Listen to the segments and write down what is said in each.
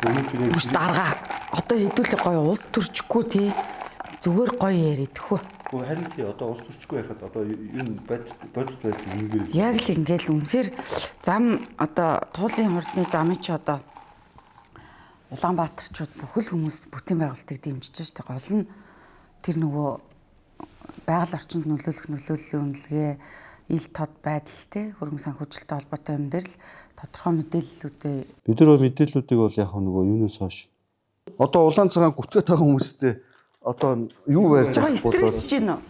Үгүй дарга. Одоо хэдүүлэг гоё улс төрчихгүй тий. Зүгээр гоё яриад хөө. Гэхдээ харин тий одоо улс төрчихгүй яхад одоо энэ бодит байдал үнэгээр яг л ингээл үнэхээр зам одоо туулын хурдны замыг ч одоо Улаанбаатарчууд бүхэл хүмүүс бүтээн байгуулалтыг дэмжиж штэ гол нь тэр нөгөө байгаль орчинд нөлөөллийн үнэлгээ ил тод байдал те хөрөнгө санхүүжилттэй холбоотой юм дээр л тодорхой мэдээллүүдээ бид нар мэдээллүүдийг бол яг нөгөө юунаас хойш одоо улаан цагаан гүтгээд байгаа хүмүүстэй одоо юу байрж байгаа стрессж гинэ.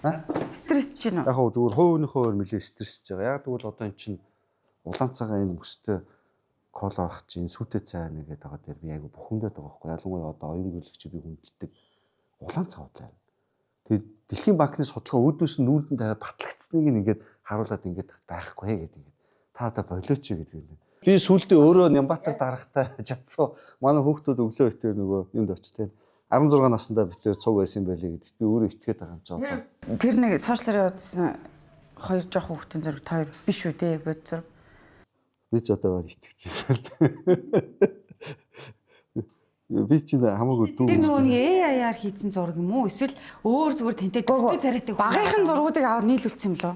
Стрессж гинэ. Яг зүгээр хувийнхөө нэлээ стрессж байгаа. Яг тэгвэл одоо эн чинь улаан цагаан энэ бүстэй кола авах чинь сүтэ цай нэгээд байгаа дээр би айгу бухимдаад байгаа байхгүй. Ялангуяа одоо оюун гүйлэгч би хүндэлдэг улаан цагууд байна. Тэгээд Дэлхийн банкны судалгаа өөдөөс нь нүүрдэн тавиад батлагдсныг ингээд харуулад ингээд байхгүй гэдэг ингээд та одоо болооч гэдэг юм. Би сүулдэ өөрөө Нямбатар дарагтай чадсан. Манай хүүхдүүд өглөө өтөр нөгөө юунд очив те 16 наснда битээр цуг байсан байлээ гэдэгт би өөрөө итгээд байгаа юм чи одоо. Тэр нэг сошиалаар явуулсан хоёр жоох хүүхдийн зураг хоёр биш үү те бод зураг. Би ч одоо бол итгэж байна. Би ч хамаагүй дүү. Тэр нөгөө нэг AI-аар хийсэн зураг юм уу? Эсвэл өөр зүгээр тэнтэй төстэй царайтай багийнхан зургуудыг аваад нийлүүлсэн юм лөө?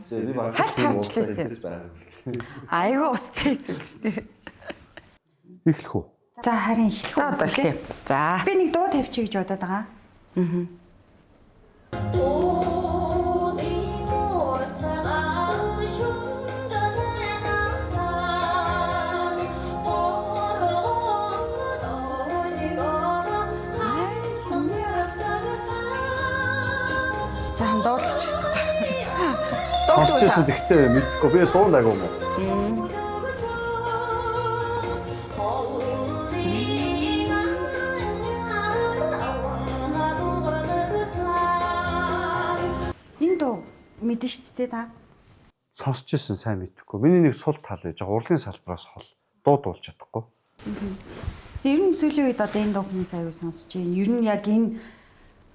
Хальт харжлээсэн. Айгуу устай зүйл шүү дээ. Эхлэх үү? За харин эхлэх үү? Одоо эхлэе. За. Би нэг дуу тавьчих гэж бодоод байгаа. Сайн дуулчих чадахгүй. Сонсчихсон гэхдээ мэдгүй би дуун дагав юм уу? Энэ дуу мэдэн шүү дээ та. Сонсчихсон сайн мэдхгүй. Миний нэг сул тал байж байгаа. Урлагийн салбараас хол дуу дуулж чадахгүй. Тэр нь сүүлийн үед одоо энэ дуу хүмүүс аягүй сонсож байна. Ер нь яг энэ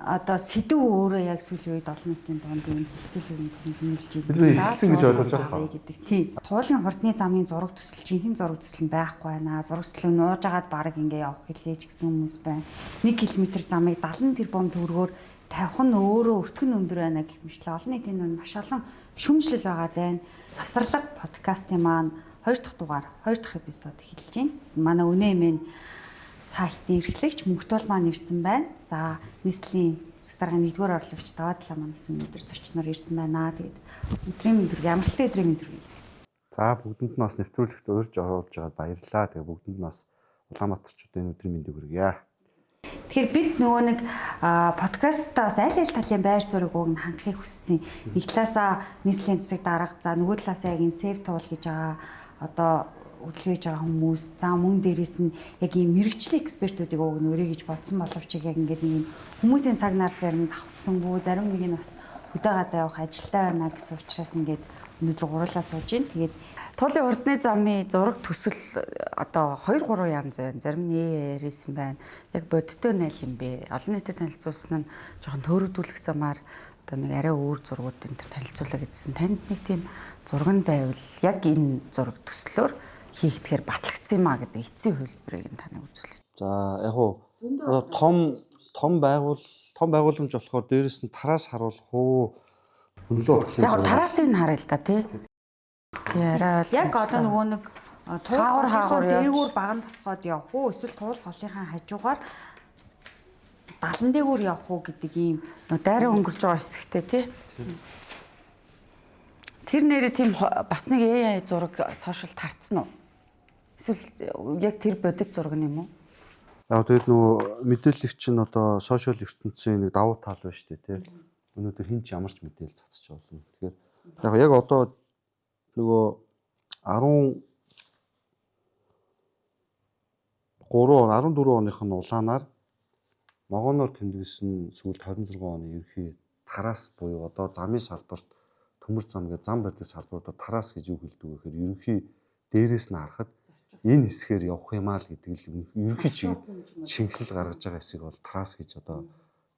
одоо сэдв өөрөө яг сүүлийн үед олон нийтийн дунд энэ хилцүүлэг хөндлөж байна. Хэлсэн гэж ойлгож байгаа гэдэг. Тийм. Туулын хурдны замын зураг төсөл жинхэнэ зураг төсөл нь байхгүй байна. Зураг төслөө нууж агаад баг ингээ явах гэлээж гисэн хүмүүс байна. 1 км замыг 70 тэрбум төгрөгөөр тавих нь өөрөө өртгөн өндөр байна гэх мэтлээ. Олон нийтийн дунд маш олон шүүмжлэл байгаа даа. Завсарлага подкастын маань 2 дахь дугаар 2 дахь эпизод эхэлж байна. Манай өнөөмэн сайтын эрхлэгч Мөнхтөл маань ирсэн байна. За нийслэлийн засаг даргын 1-р орлогч Даваадлаа манаас өнөөдөр зочноор ирсэн байна. Тэгээд өдрийн мэндүрэг амралтай өдрийн мэндүрэг. За бүгдэнд нь бас нэвтрүүлэгт урьж оруулж байгаад баярлалаа. Тэгээд бүгдэнд нь бас Улаанбаатарчуудын өдрийн мэндийг хүргье. Тэгэхээр бид нөгөө нэг подкастаас аль талын байр суурийг уг нь хангахыг хүссэн. Нэг талаасаа нийслэлийн засаг дарга, за нөгөө талаасаа яг энэ save tool гэж байгаа одоо хөдөлгөөж байгаа хүмүүс, за мөн дээрээс нь яг ийм мэрэгчлийн экспертүүдийг уг нь өрөө гэж бодсон боловч яг ингээд нэг хүмүүсийн цаг нар зарим давхцсангүй, зарим нэг нь бас хөдөөгаадаа явах ажилтаа байна гэсэн учраас ингээд өнөөдөр гурлаа сууж байна. Тэгээд Туулын хурдны замын зураг төсөл одоо 2 3 янз байна. Зарим нь ярьсан байна. Яг бодиттой найл юм бэ. Олон нийтэд танилцуулсан нь жоохон төөрөгдүүлэх замаар одоо нэг арай өөр зургууд энэ төр танилцуулаа гэдсэн. Танд нэг тийм зураг нь байвал яг энэ зураг төслөөр хийгдэхээр батлагдсан юм а гэдэг эцсийн хөлбөрийг нь таныг үзүүлж. За яг уу том байгууламж болохоор дээрэс нь тараас харуулах уу хөндлөө Яг тараасыг нь харъя л да тий. яг одоо нөгөө нэг хаагур дээгүүр баган босгоод явах уу эсвэл туул холынхаа хажуугаар далан дээгүүр явах уу гэдэг ийм дайраа өнгөрж байгаа хэсэгтэй тий. Тэр нэрээ тийм бас нэг AI зураг сошиал тарцсан уу? Эсвэл яг тэр бодит зураг юм уу? Яг тэгээд нөгөө мэдээлэгч нь одоо сошиал ертөнцийн нэг давуу тал байна шүү дээ тий. Өнөөдөр хин ч ямар ч мэдээлэл цацж болно. Тэгэхээр яг одоо нөгөө 14 оных нь улаанаар могооноор тэмдэглэсэн сүүлд 26 оны ерхий тараас буюу одоо замын салбарт төмөр зам гэж зам барьдаг салбаруудад тараас гэж юу хэлдэг вэ гэхээр ерхий дээрээс нь харахад энэ хэсгээр явах юмаа л гэдэг л ерхий шинхэл гаргаж байгаа хэсэг бол тараас гэж одоо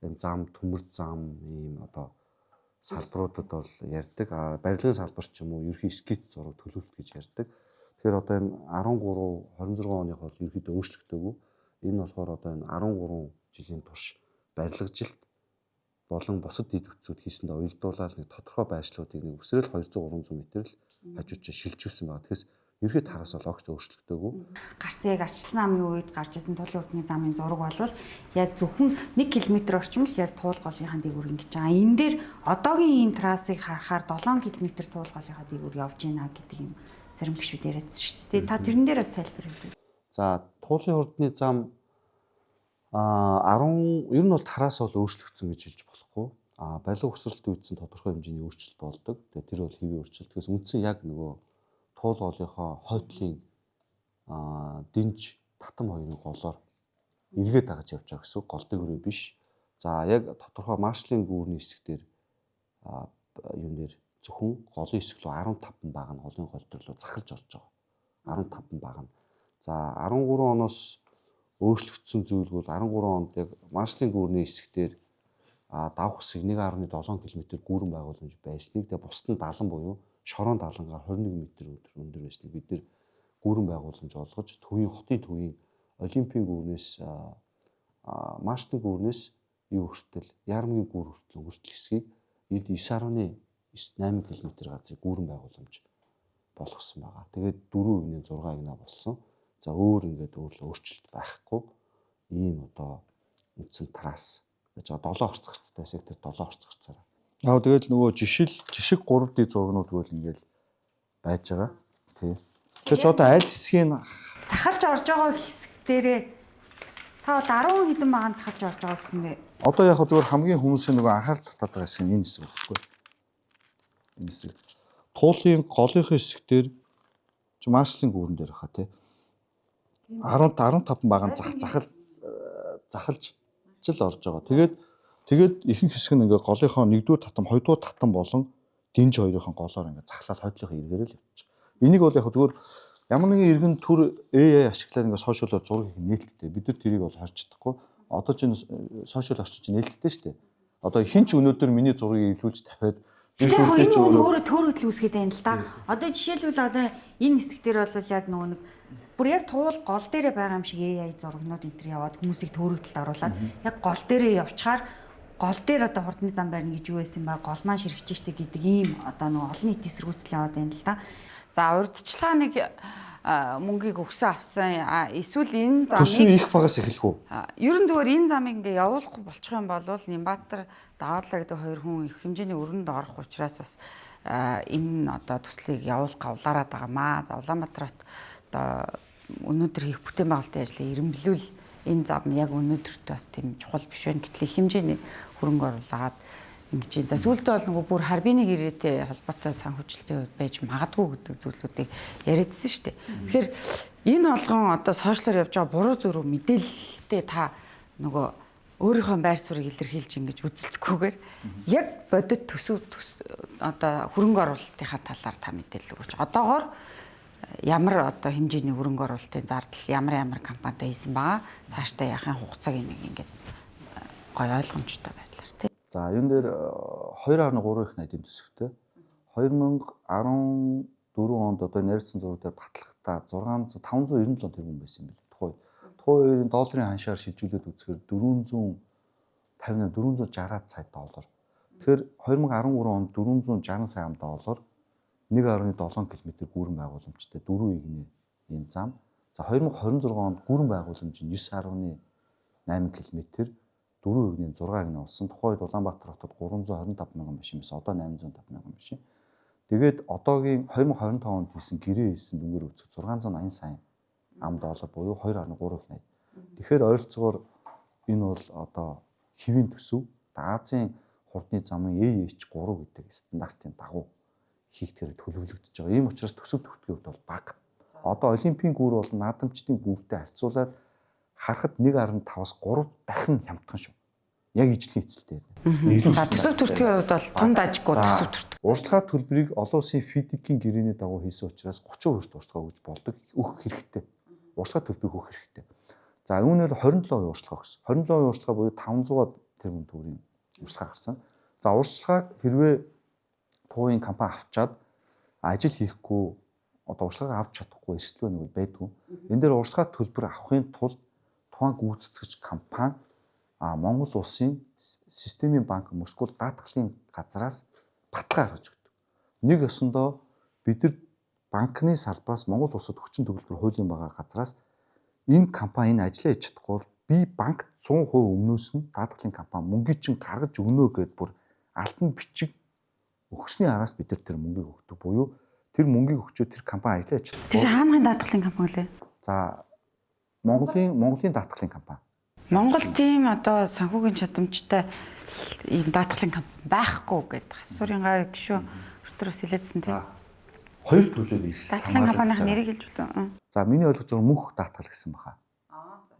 энэ зам төмөр зам ийм одоо салбаруудад бол ярьдаг. Барилгын салбар ч юм уу ерхий скиц зураг төлөвлөлт гэж ярьдаг. Тэгэхээр одоо энэ 13 26 оных бол ерхийдөө өөрчлөгдөөгүй. Энэ болохоор одоо энэ 13 жилийн турш барилгажилт болон бусад дэд бүтцүүд хийсэндээ уялдуулаад нэг тодорхой байршлуудыг нэг өсрөл 200-300 м л хажуучаа шилжүүлсэн байгаа. Тэгэхээр ерөөд хараас бол огт өөрчлөгдөөгүй. Гарсан яг арчилсан амны үед гарч исэн Туулын урдны замын зураг бол яг зөвхөн 1 км орчим л яг Туул голынхаа дээгүүр ингэж байгаа. Энэ дээр одоогийн энэ трассыг харахаар 7 км Туул голынхаа дээгүүр явж байна гэдэг юм зарим гишүүд яриадсан шүү дээ. Та тэрэн дээр бас тайлбар хийлээ. За Туулын урдны зам 10 ер нь бол тараас бол өөрчлөгдсөн гэж хэлж болохгүй. Барилга өгсрэлтийн үдсэн тодорхой хэмжээний өөрчлөлт болдог. Тэгээ тэр бол хэвийн өөрчлөлт. Тэгээс үндсэн яг нөгөө Туул голынхоо хойтлын дэнж татам хоёрын голоор эргээд дагаж явж байгаа гэсэн гол дээгүүр биш. За яг тодорхой маршлын гүүрний хэсгээр юун дээр зөвхөн голын хэсэг рүү 15 баг нь голын гол төр рүү захалж орж байгаа. 15 баг нь. За 13 оноос өөрчлөгдсөн зүйл бол 13 онд яг маршлын гүүрний хэсгээр давх хэсэг 1.7 км гүүрэн байгууламж байсныг тэгээ бусд нь 70 буюу шорон далангаар 21 м өндөр байсныг бид нэр гүүрэн байгууламж олгож хотын төвийн олимпийн гүүрнээс марштын гүүрнээс юу хүртэл Яармгийн гүүр хүртэл хэсгийг 9.8 км газрыг гүүрэн байгууламж болгосон байгаа. Тэгээд 4.6 гинэ болсон. За өөр ингээд өөрчлөлт байхгүй ийм одоо үндсэн трасс гэж 7 орцгорцтой сектор 7 орцгорцаараа. Тэгэл нөгөө жишг 3D зургнууд бол ингээд байж байгаа. Тий. Тэгэхээр ч одоо аль хэсгийг Захалж орж байгаа хэсэг дээрээ та бол 10 хэдэн магаан захалж орж байгаа гэсэн бэ? одоо яг зүгээр хамгийн хүмүүсийн нөгөө анхаарал татаад байгаа хэсэг энэ хэсэг байхгүй. Энэ хэсэг. Туулын голынхын хэсгээр маршлын гүүрэн дээр хаа тий. 15 баган захалж жил орж байгаа. Тэгээд ихэнх хэсэг нь ингээ голынхоо 1-р татам, 2-р татам болон дэнж хоёрын голоор ингээ захлаад хойдлынхаа эргээрээ л явчих. Энийг бол яг зүгээр ямар нэгэн иргэн төр AI ашиглаад ингээ сошиалоор зураг хийх нээлттэй. Бид нар тэрийг бол харж чадахгүй. Одоо чинь сошиал орчин чинь нээлттэй шүү дээ. Одоо хин ч өнөөдөр миний зургийг илүүлж тавиад Тэгэхээр хоёрын өөрөө төр хөдөл үүсгээд байна л да. Одоо жишээлбэл одоо энэ хэсэг дээр бол яг нөгөө нэг бүр яг Туул гол дээрээ байгаа юм шиг AI зурагнууд энэ төр яваад хүмүүсийг төөрөгдөлд оруулаад яг гол дээрээ явчихаар гол дээр одоо хурдны зам барина гэж юу байсан ба гол маань ширхэж штэ гэдэг ийм одоо нөгөө олон нийтийн эсэргүүцэл яваад байна л да. За урдчлаа нэг мөнгийг өгсөн авсан эсвэл энэ төсвийн замыг их багаас эхлэх үү? ер нь зүгээр энэ замыг ингээ явуулахгүй болчих юм бол Нямбатар Даваалаа гэдэг хоёр хүн их хэмжээний өрөнд орох учраас бас энэ одоо төслийг явуулах гавлаараад байгаамаа. За Улаанбаатарт одоо өнөөдөр хийх бүтээн байгуулалтын ажлыг ирэмблүүл энэ зам яг өнөөдөрт бас тийм чухал биш байна. Гэтэл их хэмжээний хөрөнгө оруулаад ингэж за сүүлдээ бол нөгөө бүр харбины гэрээтэй холбоотой санхүүжилтийн хувьд байж магадгүй гэдэг зүйлүүдийг яриадсэн шүү дээ. Тэгэхээр энэ болгон одоо сошиалаар явж байгаа буруу зөрүү мэдээлэлтэй та нөгөө өөрийнхөө байр суурийг илэрхийлж ингэж үзэлцэхгүйгээр яг бодит төсөв одоо хөрөнгө оруулалтынхаа талаар та мэдээлэл өгөөч. Одоогоор ямар одоо хэмжээний хөрөнгө оруулалтын зардал ямар компанитай хийсэн байгаа цаашдаа яахын хугацааг нэг ингэж гой ойлгомжтой байдлаар тийм. За юун дээр 2.3 их найдын төсөвтэй 2014 онд одоо найрцсан зураг дээр батлахтаа 597 тэрбум байсан юм байна. Тухайн долларын ханшаар шилжүүлээд үзэхээр 460 сая доллар. Тэгэхээр 2013 онд 460 сая доллар 1.7 км гүүрэн байгууламжтай 4 игнэ энэ зам. За 2026 онд гүүрэн байгууламж нь 9.8 км 4 игнэ 6 игнэ болсон. Тухайд Улаанбаатар хотод 325 мянган машин байсан. Одоо 850 мянган машин. Тэгээд одоогийн 2025 онд хийсэн гэрээ хийсэн дүнгээр үзэх 680 сая $, буюу 2.3 их найд. Тэгэхээр ойролцоогоор энэ бол одоо хэвийн төсөв Азийн хурдны замын AH3 гэдэг стандартын дагуу хийгдгээр төлөвлөгдөж байгаа. Ийм учраас төсөв төгтгөөд бол бага. Одоо олимпийн гүүр бол наадамчдын гүүртэй харьцуулаад харахад 1.5-аас 3 дахин хямдхан шүү. Яг ижлийн эцэлтэй. За төсөв төртгийн хувьд бол тунд ажиггүй төсөв төртг. Урсгал төлбөрийг олон улсын FIDIC-ийн гэрээний дагуу хийсэн учраас 30% урсгал өгж болдог. Өгөх хэрэгтэй. Урсгал төлбөрийг өгөх хэрэгтэй. За үүнээр 27% урсгал өгсөн. 27% урсгал буюу 500 тэрбум төгрөгийн урсгал гарсан. За урсгалыг хэрвээ туугийн компани авчаад ажил хийхгүй одоо урсгалыг авч чадахгүй эрсдэл нэг байдгүй. Энэ дээр урсгал төлбөр авахын тулд тухайн гүйцэтгэгч компани Монгол улсын системийн банк мөсгөл даатгалын газраас баталгаа гаргаж өгдөг. Нэг ёсондоо бид нар банкны салбараас Монгол улсад хүчин төгөлдөр хуулийн байгаа газраас энэ компани энэ ажлаа хийж чадахгүй бол би банк 100% өмнөөс нь даатгалын компани мөнгөийг чинь гаргаж өгнө гэдээ бүр алтан бичиг өгсөний араас бид нар тэр мөнгийг өгдөг. Буюу тэр мөнгийг өгчөө тэр компани ажиллаж чадахгүй. Тэр хаанхын даатгалын компани лээ? За Монголын даатгалын компани. Монгол тийм одоо санхүүгийн чадамжтай ийм даатгалын компани байхгүй гэдэг асуурын гай гişүү өтөрөөс хэлээдсэн тийм. Хоёр төлөв ийс. Даатгалын компанийн нэрийг хэлж үлээ. За миний ойлгож байгаа мөнх даатгал гэсэн баха.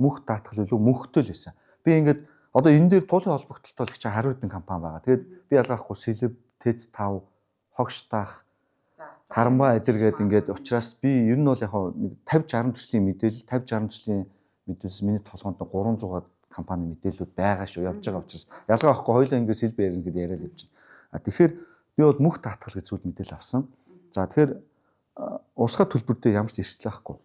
Мөнх даатгал илүү мөнхтэй л байсан. Би ингээд одоо энэ дээр туулын холбогдлолтой л чи хариуцсан компани байгаа. Тэгээд би ялгаахгүй Сэлб, ТЭЦ 5, Хогштаах, Харамбаа эдэр гээд ингээд учраас би ер нь бол яг 50 60 төслийн мэдээлэл 50 60 төслийн мэдээлэл миний толгоонд 300 компани мэдээлэлүүд байгаа шүү явж байгаа учраас ялгаахгүй хоёулаа ингээд Сэлб ярина гэдээ яриад явчихна. Тэгэхээр би бол мөнх даатгал гэж зүйл мэдээлэл авсан. За тэгэхээр урсгай төлбөр дээр ямар ч эрсдэл байхгүй.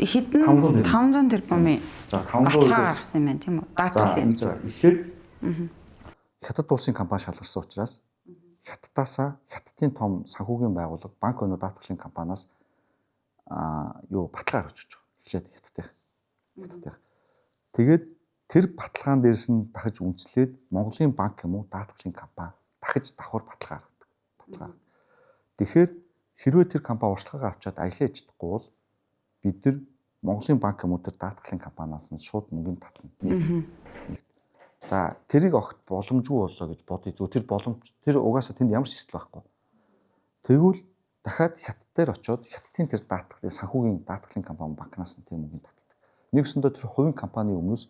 Хэдэн 500 тэрбумын. За 500 гарсан юм байна тийм үү? Даатгалын. Тэгэхээр хятад улсын компани шалгарсан учраас хятадаасаа хятадын том санхүүгийн байгууллага банк өнөө даатгалын компаниас баталгаа гаргаж өгч байгаа. Эхлээд хятадын. Тэгээд тэр баталгаан дээрс нь дахиж үндэслээд Монголын банк юм уу даатгалын компани дахиж давхар баталгаа гаргадаг. Тэгэхээр хэрвээ тэр компани урсгалгаа авчаад ажиллаж чадахгүй бол бид нар Монголын банк юм уу тэр даатгалын компаниас нь шууд мөнгөний татна. За тэрийг огт боломжгүй боллоо гэж бодъё. Зүгээр тэр угаасаа тэнд ямар ч эсэл байхгүй. Тэгвэл дахиад хятад дээр очиод хятадын тэр даатгалын санхүүгийн даатгалын компани банкнаас нь тэр мөнгөний татдаг. Нэгсэндээ тэр хувийн компани өмнөөс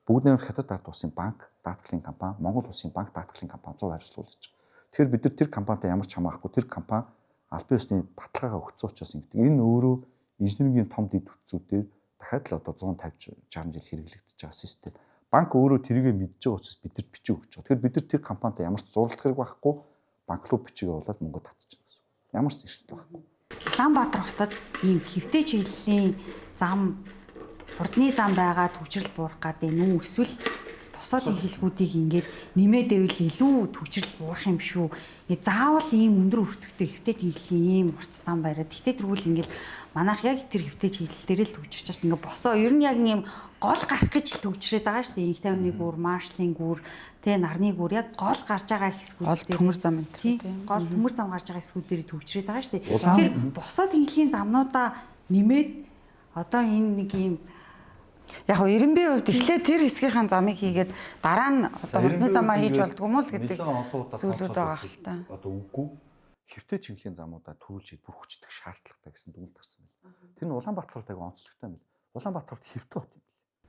бүгд нэр хятад ард улсын банк даатгалын компани, Монгол улсын банк даатгалын компани 100 харьцуулж байгаа. Тэгэхээр бид нар тэр компанитай ямар ч хамаахгүй тэр компани албан ёсны баталгаагаа өгсөн учраас ингэдэг. Энэ өөрөө инженерийн том дэд бүтцүүдээр дахиад л одоо 150 60 жил хэрэглэгдэж байгаа систем. Банк өөрөө тэрийгэ мэдж байгаа учраас бидэрт бичиг өгч байгаа. Тэгэхээр бид нар тэр компанитай ямар ч зурлах хэрэг байхгүй банк руу бичигээ болоод мөнгө татчих гэсэн. Ямар ч эрсдэл байхгүй. Улаанбаатар хотод ийм хэвтэй чиглэлийн зам хурдны зам байгаа төвчрэл буурах гэдэг нь үү эсвэл босоод хэлхүүдийг ингээд нэмээд байвал илүү төвчрэл буурах юм шүү. Ингээ заавал ийм өндөр өртөгтэй хэвтэй чиглэлийн ийм урт зам бариад тэгтээ тэргүүл ингээд манайх яг тэр хэвтэй чиглэл дээр л төвчрч чад ингээ босоо ер нь яг ийм гол гарах гэж л төвчрээд байгаа шүү дээ. Инх тавны гүр, маршлын гүр, тэ нарны гүр яг гол гарч байгаа хэсгүүд дээр төмөр зам энэ. Тийм гол төмөр зам гарч байгаа хэсгүүд дээр төвчрээд байгаа шүү дээ. Тэгэхээр босоод чиглэлийн замнуудаа нэмээд одоо энэ нэг ийм Яг нь Ирэмбийн хувьд эхлээд тэр хэсгийнхаа замыг хийгээд дараа нь одоо хурдны замаа хийж болдгоо юм л гэдэг зүйлүүд байгаа хэл та. Одоо үгүй хэвтэй чиглэлийн замуудаа төрүүлж бүр хүчтэй шаардлагатай гэсэн дүгнэлт гарсан байна. Тэр нь Улаанбаатарт аяга онцлогтой юм. Улаанбаатарт хэвтэй хот юм.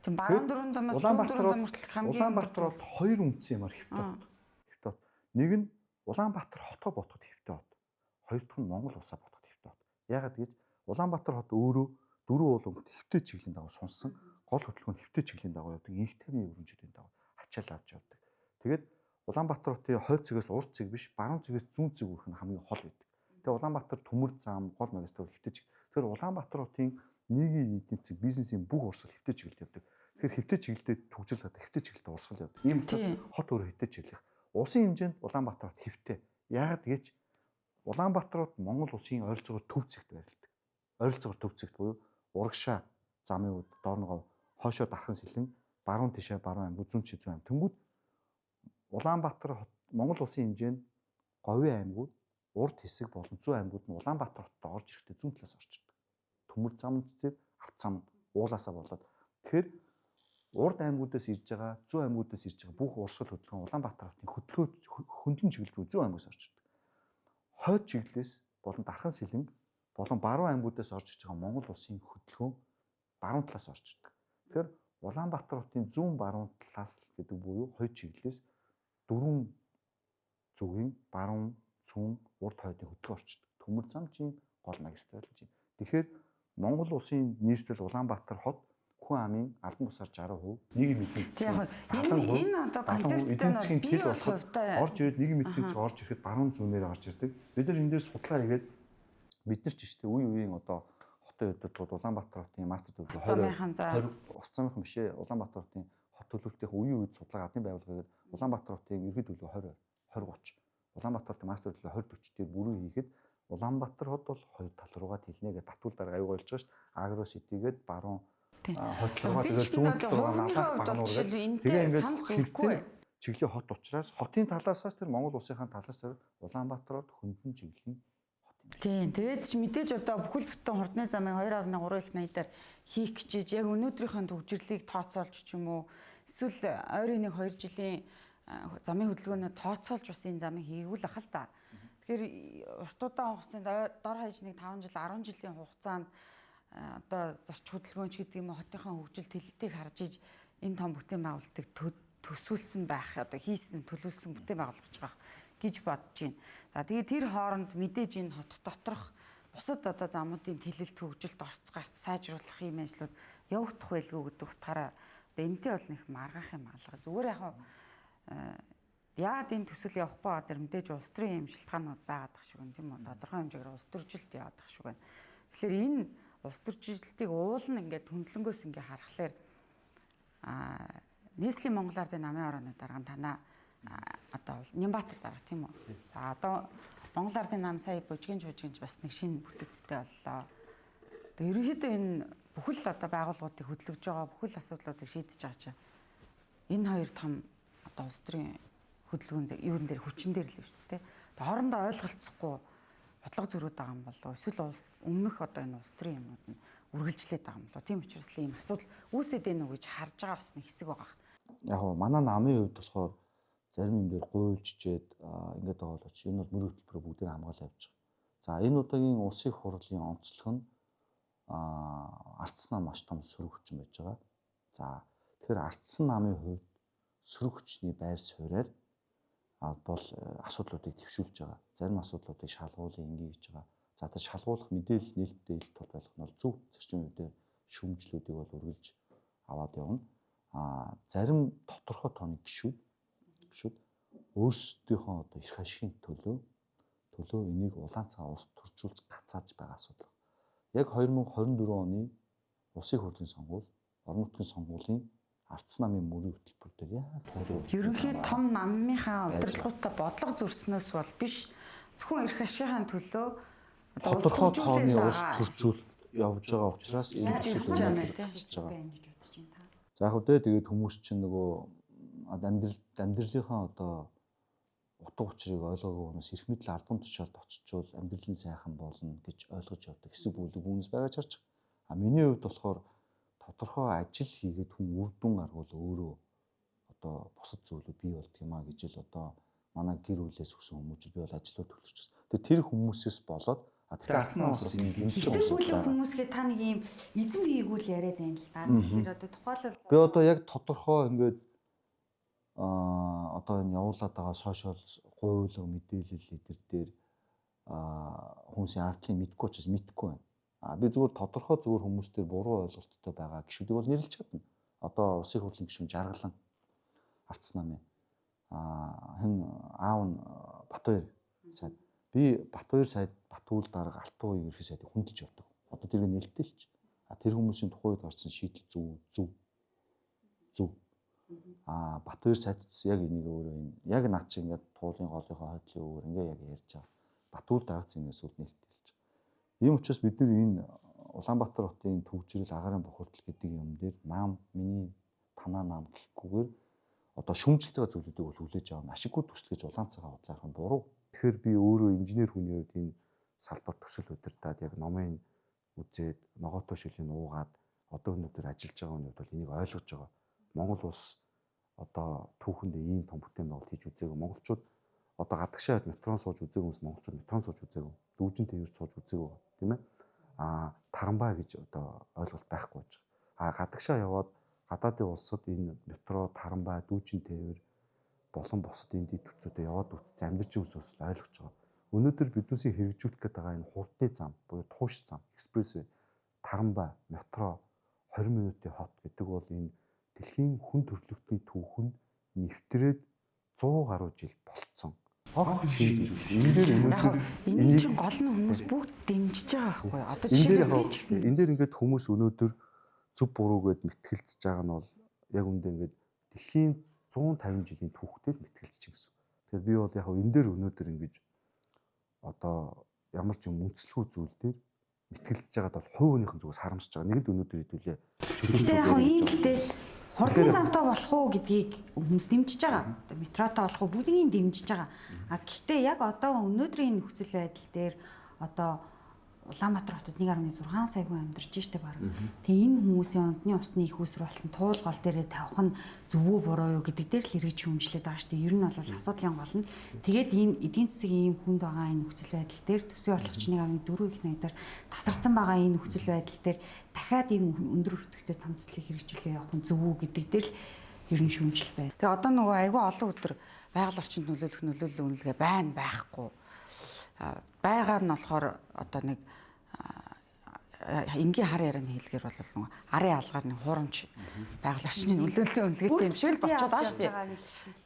Тийм баруун дөрвөн замаас зүүн дөрвөн зам хүртэл хамгийн Улаанбаатар бол хоёр үнцэн юмар хэвтэй хот. Хэвтэй хот. Нэг нь Улаанбаатар хотоо ботход хэвтэй хот. Хоёр дахь нь Монгол улсаа ботход хэвтэй хот. Яагаад гэж Улаанбаатар хот өөрөө дөрвөн ууланд хэвтэй чиглэлийн дагуу сунсан. Гол хөтөлбөр хэвтэй чиглэлийн дагуу явдаг. Инх тавны өрөмжүүдийн дагуу ачаал авч явдаг. Тэгээд Улаанбаатар хотын хойд цэгээс урд цэг биш, баруун цэгээс зүүн цэг хүрэх нь хамгийн хол байдаг. Тэгээд Улаанбаатар төмөр зам, гол магистрал хэвтэй чиг. Тэгэхээр Улаанбаатар хотын нийгмийн эдийн засаг, бизнесийн бүх урсгал хэвтэй чиглэлд явдаг. Тэгэхээр хэвтэй чиглэлдээ төвжил гадаг, хэвтэй чиглэлдээ урсгал явдаг. Ийм учраас хот өөрөө хэвтэй чиглэх. Улсын хэмжээнд Улаанбаатар хот хэвтэй. Яагаад гэж Улаанбаатар хот Монгол улсын ойролцоогоор төв цэгт байрлалдаг. Ойролцоогоор төв цэгт буюу урагшаа замын үед доорногоо хоошоо дархан сэлэн баруун тишээ баруун аймаг зүүн чи зүүн аймаг тэнгүүд Улаанбаатар хот Монгол улсын хэмжээнд говийн аймагуд урд хэсэг болон зүүн аймагуд нь Улаанбаатар хотод орж ирэхдээ зүүн талаас орж ирдэг. Төмөр зам зэрэг авт зам уулаасаа болоод тэгэхээр урд аймагуудаас ирж байгаа зүүн аймагуудаас ирж байгаа бүх урсгал хөдөлгөөн Улаанбаатар хотын хөдөлгөөн хөндлөн чиглэл рүү зүүн аймагаас орж ирдэг. Хойд чиглэлээс болон дархан сэлэн болон баруун аймагуудаас орж ирж байгаа Монгол улсын хөдөлгөөн баруун талаас орж ирдэг. Тэгэхээр Улаанбаатар хотын зүүн баруун талаас гэдэг буюу хоёр чиглэлээс дөрвөн зүгийн баруун зүүн урд хойдын хөдөлгөөн орчдөг. Төмөр зам чинь гол магистрал чинь. Тэгэхээр Монгол улсын нийслэл Улаанбаатар хот хүн амын албан тусаар 60%, нийгмийн эдийн засгийн энэ одоо концепцтэй нь тэл болоход орж ирээд нийгмийн эдийн засаг орж ирэхэд баруун зүүнээр орж ирдэг. Бид нар энэ дээр судлаа хийгээд бид нар ч ихтэй үе үеийн одоо хотын удирдлагууд Улаанбаатар хотын мастер төлөвлөгөө замынхан за 20 ус замынхан биш ээ. Улаанбаатар хотын хот төлөвлөлтийн үеийн үед судалгаа адны байгууллагыг Улаанбаатар хотын ерөнхий төлөвлөгөө 20 30 Улаанбаатар хотын мастер төлөвлөгөө 20 40 дээр бүрэн хийхэд Улаанбаатар хот бол хоёр тал руугаа тэлнэ гэж татвал дарга аюул болж байгаа шүү дээ. Агро ситигээд баруун хотлогоо тэгээд зүүн талруу налах багнуур гэдэг. Тэгээ ингээд чиглэлийн хот учраас хотын талаасаас тэр Монгол улсынхаа талаас тэр Улаанбаатар хот хөндлөн чиглэлийн хот юм. Тийм. Тэгээд ч мэдээж одоо бүхэл бүтэн хурдны замын 2.3 их 80-аар хийх гэж яг өнөөдрийнхөө төвжирлийг тооцоолж ч юм уу эсвэл ойрын 1-2 жилийн замын хөдөлгөөнөд тооцоолж бас энэ замыг хийгүүл ах л та. Тэгэхээр урт удаан хугацаанд дор хаяж нэг 5 жил 10 жилийн хугацаанд одоо зорч хөдөлгөөнч гэдэг юм уу хотынхаа хөгжил тэлэлтийг харж иж энэ том бүтээн байгуулалтыг төсвөлсөн байх одоо хийсэн төлөвлөсөн бүтээн байгуулах гэж бодож байна. За тэгээд тэр хооронд мэдээж энэ хот доторх бусад одоо замуудын тэлэлт хөгжилд орц гарт сайжруулах юм ажлууд явагдах байлгүй гэдэг утгаараа одоо энэтэй бол нэг маргах юм алга. Зүгээр яагаад энэ төсөл явахгүй байгаа дэр мэдээж улс төрийн юм шилтгаанууд байгаад тах шиг юм тийм үү? Тодорхой хэмжээгээр улс төржилт яваад тах шиг байна. Тэгэхээр энэ улс төржилтийг уулна ингээд хөндлөнгөөс ингээд харахаар нийслэлийн Монгол Ардын намын орооны дарга танаа одоо Нямбатар дарга тийм үү? За одоо Монгол Ардын нам сая бужигч бас нэг шинэ бүтэцтэй боллоо. Тэгээ ерөнхийдөө энэ бүхэл одоо байгууллагуудыг хөдөлгөж байгаа бүхэл асуудлуудыг шийдэж байгаа чинь энэ хоёр том одоо улс төрийн хөдөлгөөнд юун дээр хүчин дээр л байна шүү дээ. Тэгээ хоорондоо ойлголцохгүй бодлого зөрүүд байгаа юм болов эсвэл өмнөх одоо энэ улс төрийн юмнууд нь үргэлжлээд байгаа юм болов. Тийм учраас л ийм асуудал үүсээд байна уу гэж харж байгаа бас нэг хэсэг байгаа. Яг гоо манай намын хувьд болохоор зарим юм дээр гуйлжчээд ингээд байгаа боловч энэ бол мөрөг хөтөлбөрөөр бүгдийг хамгаалж явж байгаа. За энэ удаагийн улсын хурлын онцлог нь ардсан нам маш том сөрөг хүчин байж байгаа. За тэгэхээр ардсан намын хувьд сөрөг хүчний байр сууриаар бол асуудлуудыг төвшүүлж байгаа. Зарим асуудлуудыг шалгуулын ингээ гэж байгаа. За тэр шалгуулах мэдээлэл нээлттэй ил тул байх нь бол зөв зарчмын үедээ шүүмжлүүдийг бол үргэлж аваад явна. Зарим тодорхой тооны гишүүд өөрсдийнхөө одоо эрх ашигын төлөө энийг улаан цагаан ус төржүүлж гацааж байгаа асуудал. Яг 2024 оны улсын хурлын сонгуул, орон нутгийн сонгуулийн ардсан намын мөрөг хөтөлбөр дээр яг ерөнхий том намынхаа удирдлагуудаа бодлого зөрснөөс бол биш зөвхөн эрх ашигын төлөө тодорхой тооны ус төржүүл явж байгаа учраас энэ хийж зүйл байна хийж байгаа. За яг үдээ тэгээд хүмүүс чинь нөгөө амьдралынхаа одоо утга учирыг ойлгоогүй хүмүүс эрх мэдэл албан тушаалд очичвол амьдрал нь сайхан болно гэж ойлгож явдаг хэсэг бүлэг хүмүүс байгаач харж. Миний хувьд болохоор тодорхой ажил хийгээд хүн үр дүн гаргуул өөрөө одоо бусад зүйлүүд бий болдг юм а гэж л одоо манай гэр бүлээс өгсөн хүмүүс би бол ажлууд төлөвчсөн. Тэгээ тэр хүмүүсээс болоод тэгэхээр ардсан намаас энэ гинжих хүмүүсгээ та нэг юм эзэн биегүүл яриад байна л да. Тэгэхээр одоо тухайлбал би одоо яг тодорхой ингээд одоо энэ явуулаад байгаа сошиал гуйлга мэдээлэл эдэр дээр хүмүүсийн ардлыг мэдгүй учраас мэдгүй байна. Би зүгээр тодорхой хүмүүс дээр буруу ойлголттой байгаа гишүүдийг бол нэрлэж чадна. Одоо улсын хурлын гишүүн Жаргалан ардсан намын хэн аав нь Батбаяр сайд. Би Батбаяр сайд Батүүл дарга Алтан уугийн ерхий сайдыг хүндэж явдаг. Одоо тэрийг нээлттэй л ч. Тэр хүмүүсийн тухайд гарсан шийдэл зөв. Батбаяр сайдц яг энийг өөрөө энэ яг над чи ингээд туулын голынхоо хойдлын өөр ингээ яг ярьж байгаа. Батүүл даргац ингэс үл нээлттэй л ч. Ийм учраас бид нар энэ Улаанбаатар хотын төвчрөл агаарын бохирдол гэдэг юм дээр нам миний танаа нам гэхгүйгээр одоо шүүмжлэлтэй зүйлүүдийг бол хүлээж авах ашиггүй төсөл гэж улаан цагаан бодлоо харах нь буруу. Тэгэхээр би өөрөө инженер хүний хувьд энэ салбар төсөл удирдаад яг номын үзээд ногоотой шилийн уугаад одоо өнөөдөр ажиллаж байгаа хүний хувьд бол энийг ойлгож байгаа. Монгол улс одоо түүхэндээ ийм том бүтээн байгуулалт хийж үзээгүй. Монголчууд одоо гадагшаа метрон сууж үзээгүй хүмүүс монголчууд метрон сууж үзээгүй. Дүүжин тээвэр сууж үзээгүй тийм ээ. Тарамбай гэж одоо ойлголт байхгүй байж байгаа. Гадагшаа яваад гадаадын улсад энэ метро, тарамбай, дүүжин тээвэр болон босод энэ дэд төцөдөө яваад үзэж амьдарч юмсоос ойлгож байгаа. Өнөөдөр биднээсээ хэрэгжүүлэх гээд байгаа энэ хурдны зам буюу туушин зам, экспрессвей, тарамбай, метро 20 минутын хот гэдэг бол энэ дэлхийн хүн төрөлхтний түүхэнд нэвтрээд 100 гаруй жил болцсон шин зүйл шүү. Энэ дээр өнөөдөр энэ чинь гол нь хүмүүс бүгд дэмжиж байгаа байхгүй юу? Одоо энэ дээр жишээ нь ч гэсэн энэ дээр ингээд хүмүүс өнөөдөр зөв буруугээд мэтгэлцэж байгаа нь бол яг үндэ ингээд дэлхийн 150 жилийн түүхтэй мэтгэлцэж гэсэн. Тэгэхээр би бол яг энэ дээр өнөөдөр ингэж одоо ямар ч юм үндэслэхүй зүйл дээр мэтгэлцэж байгаад бол хувь хүнийхэн зүгээс харамсаж байгаа. Нэг л өнөөдөр хэдүүлээ чөлөө Тэгээ яг ийм гэдэг хурдны замтай болох уу гэдгийг хүмүүс дэмжиж байгаа. Метротой болох уу бүгдийг дэмжиж байгаа. А гэхдээ яг одоо өнөөдрийн нөхцөл байдал дээр одоо Улаанбаатар хотод 1.6 сая хүн амьдарч штэ баг. Тэгээ энэ хүмүүсийн ондны усны их үүсвэр болсон туулгал дээрээ тавих нь зөв үү буруу юу гэдэг дээр л эргэж хүмжлээд байгаа штэ. Ер нь бол асуудлын гол нь тэгээд энэ эдийн засгийн ийм хүнд байгаа энэ нөхцөл байдал дээр төсвийн орлогчны 1.4 их найдаар тасарсан байгаа энэ нөхцөл байдал дээр дахиад ийм өндөр өртөгтэй тамцлыг хэрэгжүүлээ явах нь зөв үү гэдэг дээр л ер нь шүүмжил байна. Тэгээ одоо нөгөө айгүй олон өдөр байгаль орчинд нөлөөлөх үнэлгээ байна байхгүй. Байгаа нь болохоор одоо нэг энгийн хар ярианы хэлгээр бол нөгөө арын алгаар нэг хуурамч байгаль орчны нөлөөллийн үнэлгээтэй юм шиг л болчиход байгаа шүү дээ.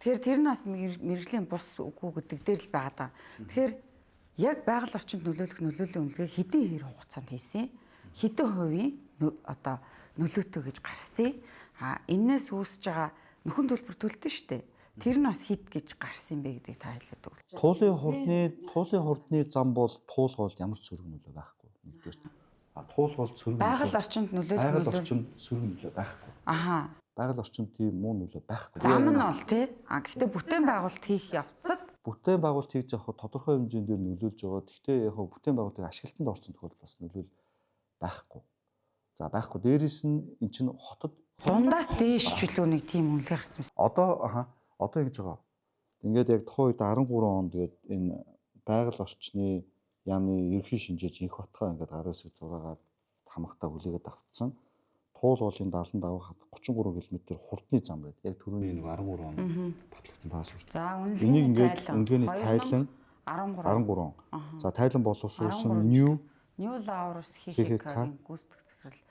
Тэгэхээр тэр нь бас мэрэгжлийн бус үгүй гэдэг дээр л байгаа. Тэгэхээр яг байгаль орчинд нөлөөлөх нөлөөллийн үнэлгээ хэдийн хэр хугацаанд хийсэн? Хэдэн хувийн одоо нөлөөтэй гэж гарсан? Энээс үүсэж байгаа нөхөн төлбөр төлдөө шүү дээ. Тэр нь бас хит гэж гарсан юм бэ гэдгийг та хэлээд өгөөч. Туулын хурдны зам бол туулгал ямар ч сөрөг нөлөө байхгүй. Нэгдүгээр. Туулгал сөрөг байгаль орчинд нөлөөлөх байгаль орчинд сөрөг нөлөө байхгүй. Аха. Байгаль орчинд тийм муу нөлөө байхгүй. Зам нь бол тий. Гэхдээ бүтээн байгуулалт хийх явцад бүтээн байгуулалт хийж явах тодорхой хэмжээнд нөлөөлж байгаа. Гэхдээ яг бүтээн байгуулалтыг ашиглалтанд орсон тохиолдолд бас нөлөөл байхгүй. За байхгүй. Дээрээс нь эн чинь хотод дундаас дээш ч үлээ нэг тийм үнэлгээ гарсан юм. Одоо ингэж байгаа. Ингээд яг тухайн үед 13 онд гээд энэ байгаль орчны яамны ерөнхий шинжээч инх батгаа ингээд 19 6-аад хамгаалтаа хүлээгээд авцсан. Туул уулын 75-аад 33 км хурдны зам гэдэг. Яг түрүүний нэг 13 онд батлагдсан таас үрч. За энийг ингээд үнэний тайлан 13. За тайлан боловсруулсан New Laurus Hihikaгийн гүйцэтгэх захирал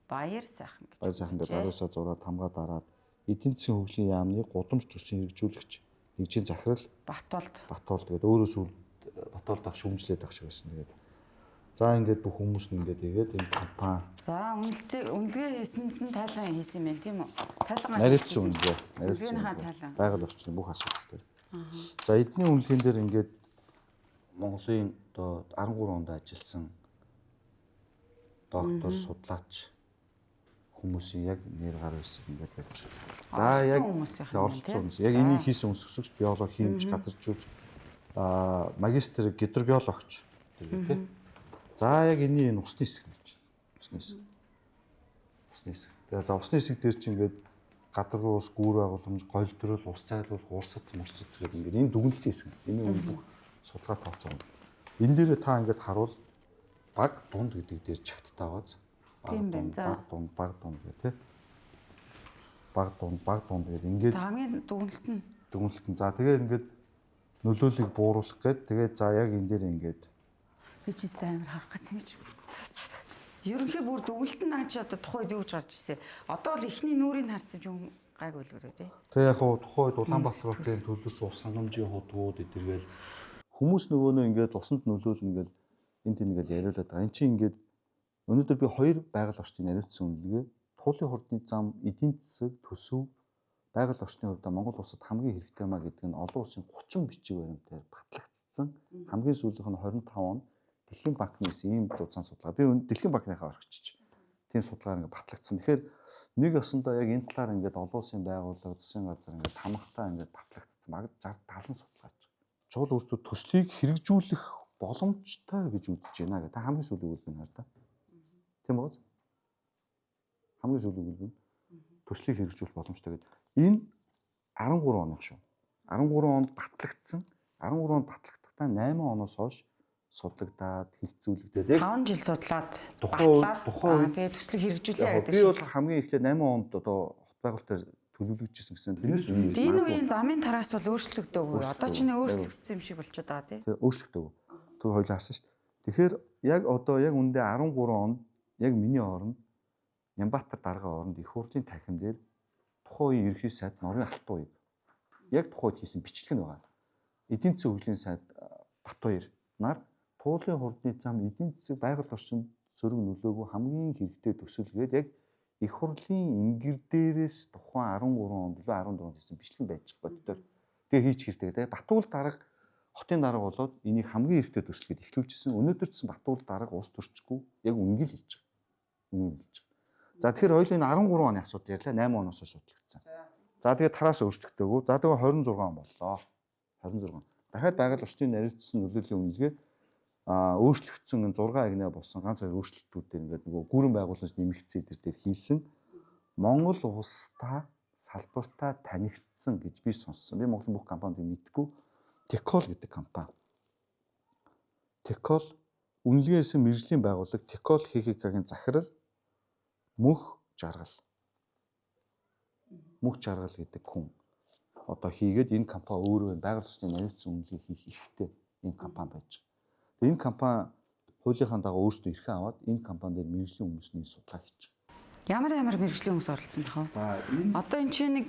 Баяр сайхан гэж. Баяр сайхан гэдэг 19 6-аад хамгаа дараад эдийн засгийн хөгжлийн яамны гудамж төслийн хэрэгжүүлэгч нэгжийн захирал Батуулд тэгээд өөрөөс Батуулд ах шүүмжлээд ах шиг байсан. Тэгээд за ингээд бүх хүмүүс нь ингээд игээд энэ компани. За үнэлгээ хийсэнд нь тайлан хийсэн юм байна тийм үү? Тайлан наривчсан үнэлгээ. Наривчсан. Байгаль орчны бүх асуудал дээр. За эдний үнэлгээнд дээр ингээд Монголын одоо 13 онд ажилласан доктор судлаач хүмүүсийн яг нэр гар байсан ингээд байж. За яг оролцсон хүмүүс. Яг энийг хийсэн өсгөгч биологи, химч, газарчууч, магистр гидрогеологч гэдэг тийм. За яг энэ усны хэсэг гэж. Усны хэсэг. Тэгээ за усны хэсэг дээр чинь ингээд гадаргуу ус, гүүр байгууламж, голдрол, ус цайлуулах, урсац гэдэг ингээд энэ дүгнэлтийн хэсэг. Энэ бүх судалгаа тооцоо. Энэ дээр та ингээд харуул баг дунд гэдэг дээр чагттай байгааз. Тийм байна. За. Баг дунд гэх тээ. Баг дунд гэдэг ингээд хамгийн дүгнэлт нь. За тэгээд ингээд нөлөөллийг бууруулах гээд тэгээд за яг энэ дээр ингээд би ч гэсэн амар харах гэдэг юм чи. Ерөнхий бүр дүгнэлт нь наач одоо тухайд юу гэж гарч ирсэн. Одоо л ихний нүрийг харцсан юм гайг үлгэрээ тий. Тэгээ яг хуу тухайд Улаанбаатар хотын төлөвлөсөн ус хангамжийн худгууд эдэргээл хүмүүс нөгөөнөө ингээд усанд нөлөөлнө ингээд энд ингээд яриулаад байгаа. Энд чинь ингээд өнөөдөр би хоёр байгаль орчны наривчсан үнэлгээ туулын хурдны зам, эдийн засаг, төсөв байгаль орчны хувьд Монгол улсад хамгийн хэрэгтэй маа гэдэг нь олон улсын 30 бичиг баримтаар батлагдсан. Хамгийн сүүлийнх нь 25 он Дэлхийн банкнаас ийм зузаан судалгаа. Би Дэлхийн банкныхаа орчиж тийм судалгаар ингээд батлагдсан. Тэгэхээр нэг ёсондоо яг энэ талаар ингээд олон улсын байгууллага, засгийн газар ингээд хамгаалтаа ингээд батлагдсан. Магад 60 70 судалгаа гэж. Чууд өөртөө төслийг хэрэгжүүлэх боломжтой гэж үзэж байна гэдэг. Та хамгийн сүүлийн үгэл нь хар та. Тийм үү? Хамгийн сүүлийн үгэл нь төслийг хэрэгжүүлэх боломжтой гэдэг. Энэ 13 оных шүү. 13 онд батлагдсан. 13 онд батлагдахдаа 8 оноос хойш судлагдаад хилцүүлэгдээд яг 5 жил судлаад тухайн тэгээ төслийг хэрэгжүүлээ гэдэг. Би бол хамгийн эхлээд 8 онд одоо хот байгуулалтаар төлөвлөгдөжсэн гэсэн. Тэрнээс энэ үеийн замын тараас бол өөрчлөгдөөгүй. Одоо ч нэ өөрчлөгдсөн юм шиг болчиход байгаа тий. Тэгээ өөрчлөгдөөгүй. Тэр хоёлаа харсан шүү дээ. Тэгэхээр яг одоо яг үндэ 13 онд яг миний оронд Нямбатар дарга оронд их хурлын танхим дээр тухайн үеийн ерхий сайд Норын алтан уяг яг тухайд хийсэн бичлэг нь байгаа. эдийн засгийн хөгжлийн сайд Батбаяр нар туулын хурдны зам эдийн засаг байгаль орчинд сөрөг нөлөөгөө хамгийн хэрэгтэй төсөлгээд яг их хурлын ингэр дээрээс тухайн 13 онд лөө 14 онд хийсэн бичлэг байж боддоор. Тэгээ хийч хэрэгтэй гэдэг. Батуул дарга хотын дарга болоод энийг хамгийн эртний төсөл гэдээ эхлүүлжсэн. Өнөөдөр ч Батуул дарга ус төрчихгүй яг үнгэл хэлж байгаа. За тэгэхээр хоёул энэ 13 оны асуудал ярьлаа. 8 оноос хойш судлагдсан. За тэгээд тараас өөрчлөгдөөгүй. За тэгээд 26 он боллоо. 26. Дахиад байгаль орчны нарийвчсан нөлөөллийн үнэлгээ өөрчлөгдсөн 6 агнаа болсон ганц хоёр өөрчлөлтүүдээр ингээд нөгөө гүрэн байгууламж нэмэгдсэн дээр хийсэн Монгол улстай салбартаа танигдсан гэж би сонссон. Би Монголын бүх компанид мэдгүй Текол гэдэг компани. Текол үнэлгээсэн мэргэжлийн байгууллага Текол ХХК-гийн захирал мөх жаргал гэдэг хүн одоо хийгээд энэ компани өөрөө байгаль орчны нарийвчсан үнэлгээ хийх эрхтэй энэ компани байж байгаа. Энэ компани хуулийнхаа дагуу өөрсдөө эрхээ аваад энэ компани дээр мэргэжлийн хүмүүсийн судалгаа хийж байгаа. Ямар мэргэжлийн хүмүүс оролцсон бахав? За Одоо энэ чинь нэг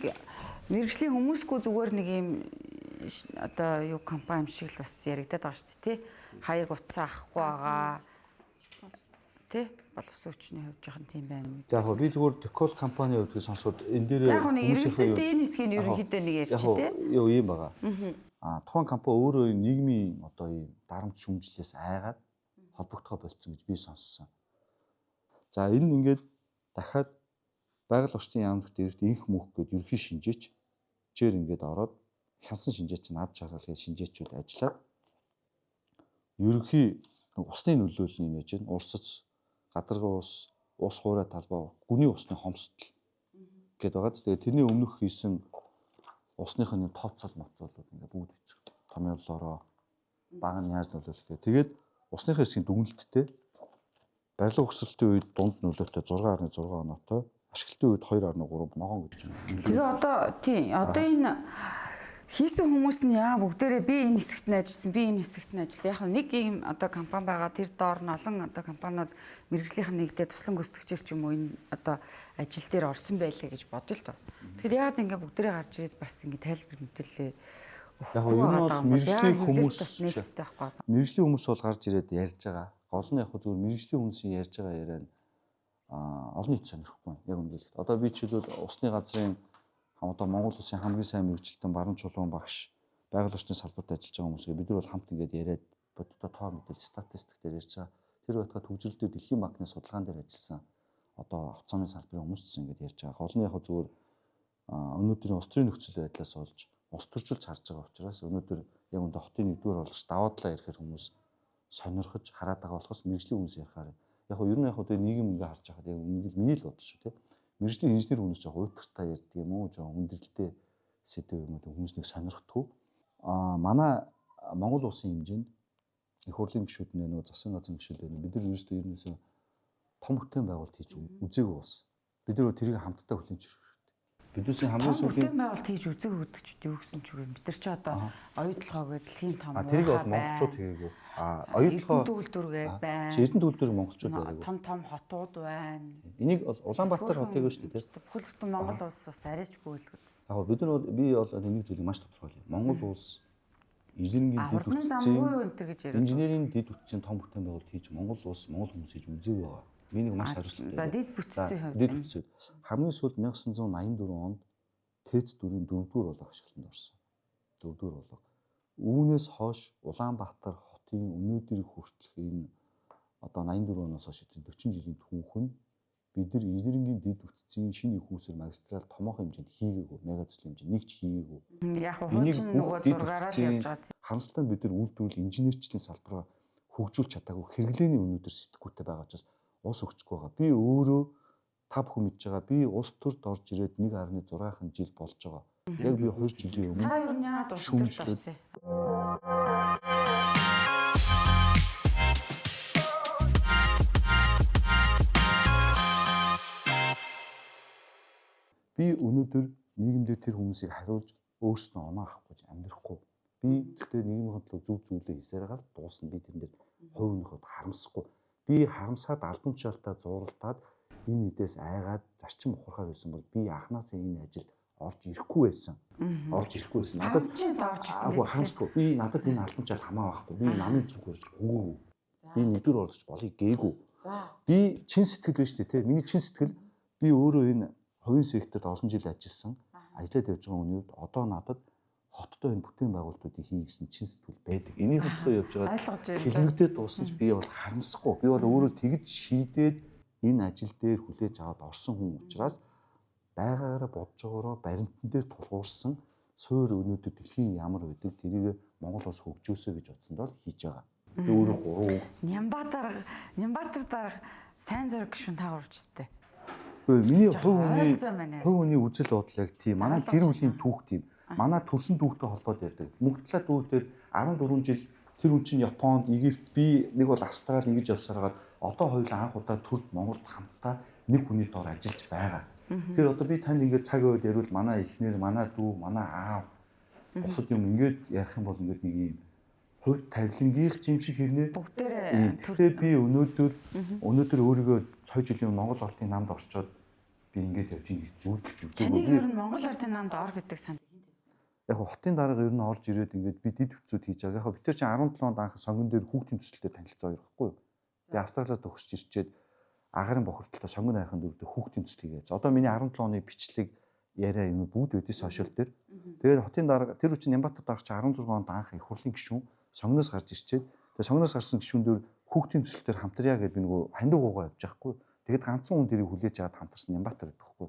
мэргэжлийн хүмүүсгүй зүгээр нэг юм одоо юу компани юм шиг л бас яригадаад байгаа шүү дээ, тий? Хаяг утсаа авахгүй байгаа. Тий? Боловсруучны хувьд жоохон тийм байна. За яг би зүгээр Текол компани хувьд сонсоод энэ дээр яг нэг эргэлзээтэй энэ хэсгийг ерөнхийдөө нэг ярьчих тий? Юу юм байгаа. Тухайн компани өөрөө нийгмийн одоо ийм дарамт шүүмжлээс айгаад холбогдохоо болцсон гэж би сонссон. За энэ нь ингээд дахиад байгаль орчны яамт дээрт инх мөх гээд ерөнхий шинжээч чээр ингээд ороод хянсан шинжээч над чаргал гээд шинжээчүүд ажиллаад ерөнхий усны нөлөөлөл нээж байна. Урсц, гадаргын ус хуурай талбай, гүний усны хомсдол гээд байгаа. Тэгээ тэрний өмнөх хийсэн усныхын тооцоол моцоолууд ингээд бүгд бич. Томьёолороо баг нь яаж нөлөөлөх. Тэгээд усныхын хэсгийн дүгнэлттэй барилга өгсрэлтийн үед дунд нөлөөтэй 6.6 оноотой, ашиглалтын үед 2.3 ногоон гэж байна. Тэгээ одоо энэ хийсэн хүмүүс нь яа бүгдээрээ би энэ хэсэгт нь ажилласан, би энэ хэсэгт нь ажилласан. Яг нэг ийм одоо компани байгаа, тэр доор нь олон одоо компаниуд мэргэжлийнх нь нэгдээ туслан гүйцэтгэгчээр ч юм уу энэ одоо ажил дээр орсон байлээ гэж бодъё л доо. Тэгэхээр яагаад ингэ бүгдээрээ гарч ирээд бас ингэ тайлбар мэдээлээ яг юу нь бол мэргэжлийн хүмүүс бас нээлттэй байхгүй. Мэргэжлийн хүмүүс бол гарч ирээд ярьж байгаа. Гол нь яг зүгээр мэргэжлийн хүмүүсийн ярьж байгаа яриа нь олон нийт сонирхгүй. Яг үнэхээр одоо би чилүүл усны газрын одоо Монгол улсын хамгийн сайн мэргэжилтэн Баруун Чулуун багш байгаль орчны салбарт ажиллаж байгаа хүмүүсгээ бид нар бол хамт ингээд яриад бодтой тоо мэдээлэл статистик дээр ярьж байгаа. Тэр байтугай төвжирлэлтүүд дэлхийн банкны судалгаан дээр ажилласан одоо авцааны салбарын хүмүүс ч ингээд ярьж байгаа. Гол нь яг зүгээр өнөөдрийн ус төрийн нөхцөл байдлаас болж ус төрчилж харж байгаа учраас өнөөдөр яг үндэ хотын нэгдүгээр болгож даваа талаа ирэхээр хүмүүс сонирхож хараад байгаа болохоос мэргэжлийн хүмүүс ярихаар яг нь ер нь яг одоо нийгэм ингээ харж байхад яг миний л бодол шүү тийм. Мэргэжлийн инженер хүмүүс жоо уйтгартай ярьдаг юм уу жоо хүндрэлтэй сэдв юм уу хүмүүс нэг сонирхдаггүй. Манай Монгол улсын хэмжээнд их хурлын гишүүд нөө засгийн газрын гишүүд байна. Бид нар ерөөсөө том бүтээн байгуулалт хийж үзээгүй бас. Бид нар тэрийг хамтдаа хүлээн зөвшөөрөх хэрэгтэй. Бидүүсийн хамгийн сүүлийн бүтээн байгуулалт хийж үзээгүй гэдэг ч юу гэсэн ч үгүй. Бид нар ч одоо оюутлогоо гэдэг дэлхийн том тэрийг бол монголчууд хийгээгүй. Оюутлогоо төвлөргээд байна. Эрдэнэ төвлөрөг монголчууд байгаагүй. Том хотууд байна. Энийг Улаанбаатар хотыг шүү дээ. Бүхэл бүтэн Монгол улс бас арайчгүй үлгүүд. Яг бид нар би бол нэг зүйлийг маш тодорхойлъё. Монгол улс инженерийн дэд үтцийн инженерийн дэд үтцийн том бүтээн байгуулалт хийж Монгол улс Монгол хүмүүс хийж үзээгүй байгаа. Би нэг маш хариуцлагатай. За дэд бүтцийн хувьд дэд бүтцүүд хамгийн сүүлд 1984 онд ТЭЦ 4-ийн 4-р болоо ашиглалтанд орсон. 4-р болоо. Үүнээс хойш Улаанбаатар хотын өнөөдөр хүртэлх энэ одоо 84 оноос хойш 40 жилийн түүхэн бид нар инженерийн дэд үтцийн шинэ их үүсвэр магистрал томоохон хэмжээнд хийгээгүй, мега төслийн хэмжээ нэг ч хийгээгүй. Яг хуучин нөгөө зургаараа л явж байгаа. Харамсалтай бид нар үйлдвэрлэл инженерчлэлийн салбараа хөгжүүлж чадаагүй хэрэглээний өнөөдөр сэтгүүтэй байгаа учраас ус өгчихгүй байгаа. Би өөрөө та бүхэн мэдж байгаа. Би ус төрд орж ирээд 1.6 жил болж байгаа. Яг би 2 жилийн өмнө та юу яагаад ус төрд орсон? Би өнөөдөр нийгэмдээ тэр хүмүүсийг хариулж өөрснөө оноо авахгүй амьдрахгүй. Би зөвхөн нийгмийн төлөө зөв зүйлээ хийсээр гал дуусна. Би тэрэн дээр хувь өнөхөд харамсахгүй. Би харамсаад албан тушаалтаа зууралтаад энэ эдээс айгаад зарчим ухрахаар байсан бол би анхнаасаа энэ ажилд орж ирэхгүй байсан. Надад харамсгүй. Би надад энэ албанчаал хамаа байхгүй. Би намын зүг барьж өгөөгүй. Би нэгдүгээр орж болыг гээгүй. Би чин сэтгэл байж тээ. Миний чин сэтгэл би өөрөө энэ хувийн секторт олон жил ажилласан. Ажиллаад явж байгаа хүний үед одоо надад хоттой энэ бүтээн байгуулалтуудыг хий гэсэн чин сэтгэл байдаг. Энийг хөдлөө явж байгаа хэлмэгдээ дууссан ч би бол харамсахгүй. Би бол өөрөө тэгж шийдээд энэ ажил дээр хүлээж аваад орсон хүн учраас байгаагаараа бодж байгаараа баримтан дээр тулгуурсан суур өнөөдөр дэлхийн ямар байдаг тэрийг Монгол улс хөгжөөсөө гэж бодсонд бол хийж байгаа. Би өөрөө 3 Нямбатар дарга сайн зураг гişүн таагуурчтэй. Миний хувь хүний үзэл бодол яг тийм. Манай гэр бүлийн түүх тийм. Манай төрсөн түүхтэй холбоотой байдаг. Мөнгөдлөө түүхээр 14 жил тэр хүн чинь Японд, Египт, би нэг бол Австрали ингэж явсараад одоо хоёулаа анх удаа төрд Монголд хамтдаа нэг хүний доор ажиллаж байгаа. Тэр одоо би танд ингээд цаг үед ярил манай эхнэр, манай дүү, манай аав бусад юм ингээд ярих юм бол ингээд нэг юм хувь тавилангийнх юм шиг хэрнээ. Тэгэхээр би өнөөдөр өөрийгөө 2 жилийн Монгол Ардын намд орчоод би ингээд явж ин зүйлж үзээгүй. Таны ер нь Монгол Ардын намд ор гэдэг санд яг хотын дарга ер нь орж ирээд ингээд би дид хөцүүд хийж байгаа. Яг бид тэр чинь 17 онд анх сонгон дээр хүүхдийн төсөлтэй танилцаа байхгүй юу? Би Австралиад төгсөж ирчээд агарын бохирдолтой сонгон хайхын дөрөвдөө хүүхдийн төсөл хийгээд. Одоо миний 17 оны бичлэг яриа юм бүгд үүдээ сошиал дээр. Тэгээд хотын дарга тэр үчин Нямбатар дарга чи 16 онд анх их хурлын гишүүн сонгоноос гарч ирчээд. Тэгээд сонгоноос гарсан гишүүн дээр хүүхдийн төсөлтөөр хамтрая гэдээ би нөгөө хандив гуугаа явж байхгүй. Тэгээд ганцхан хүн дэрийг хүлээж аваад хамтарсан Нямбатар гэдэг байхгүй.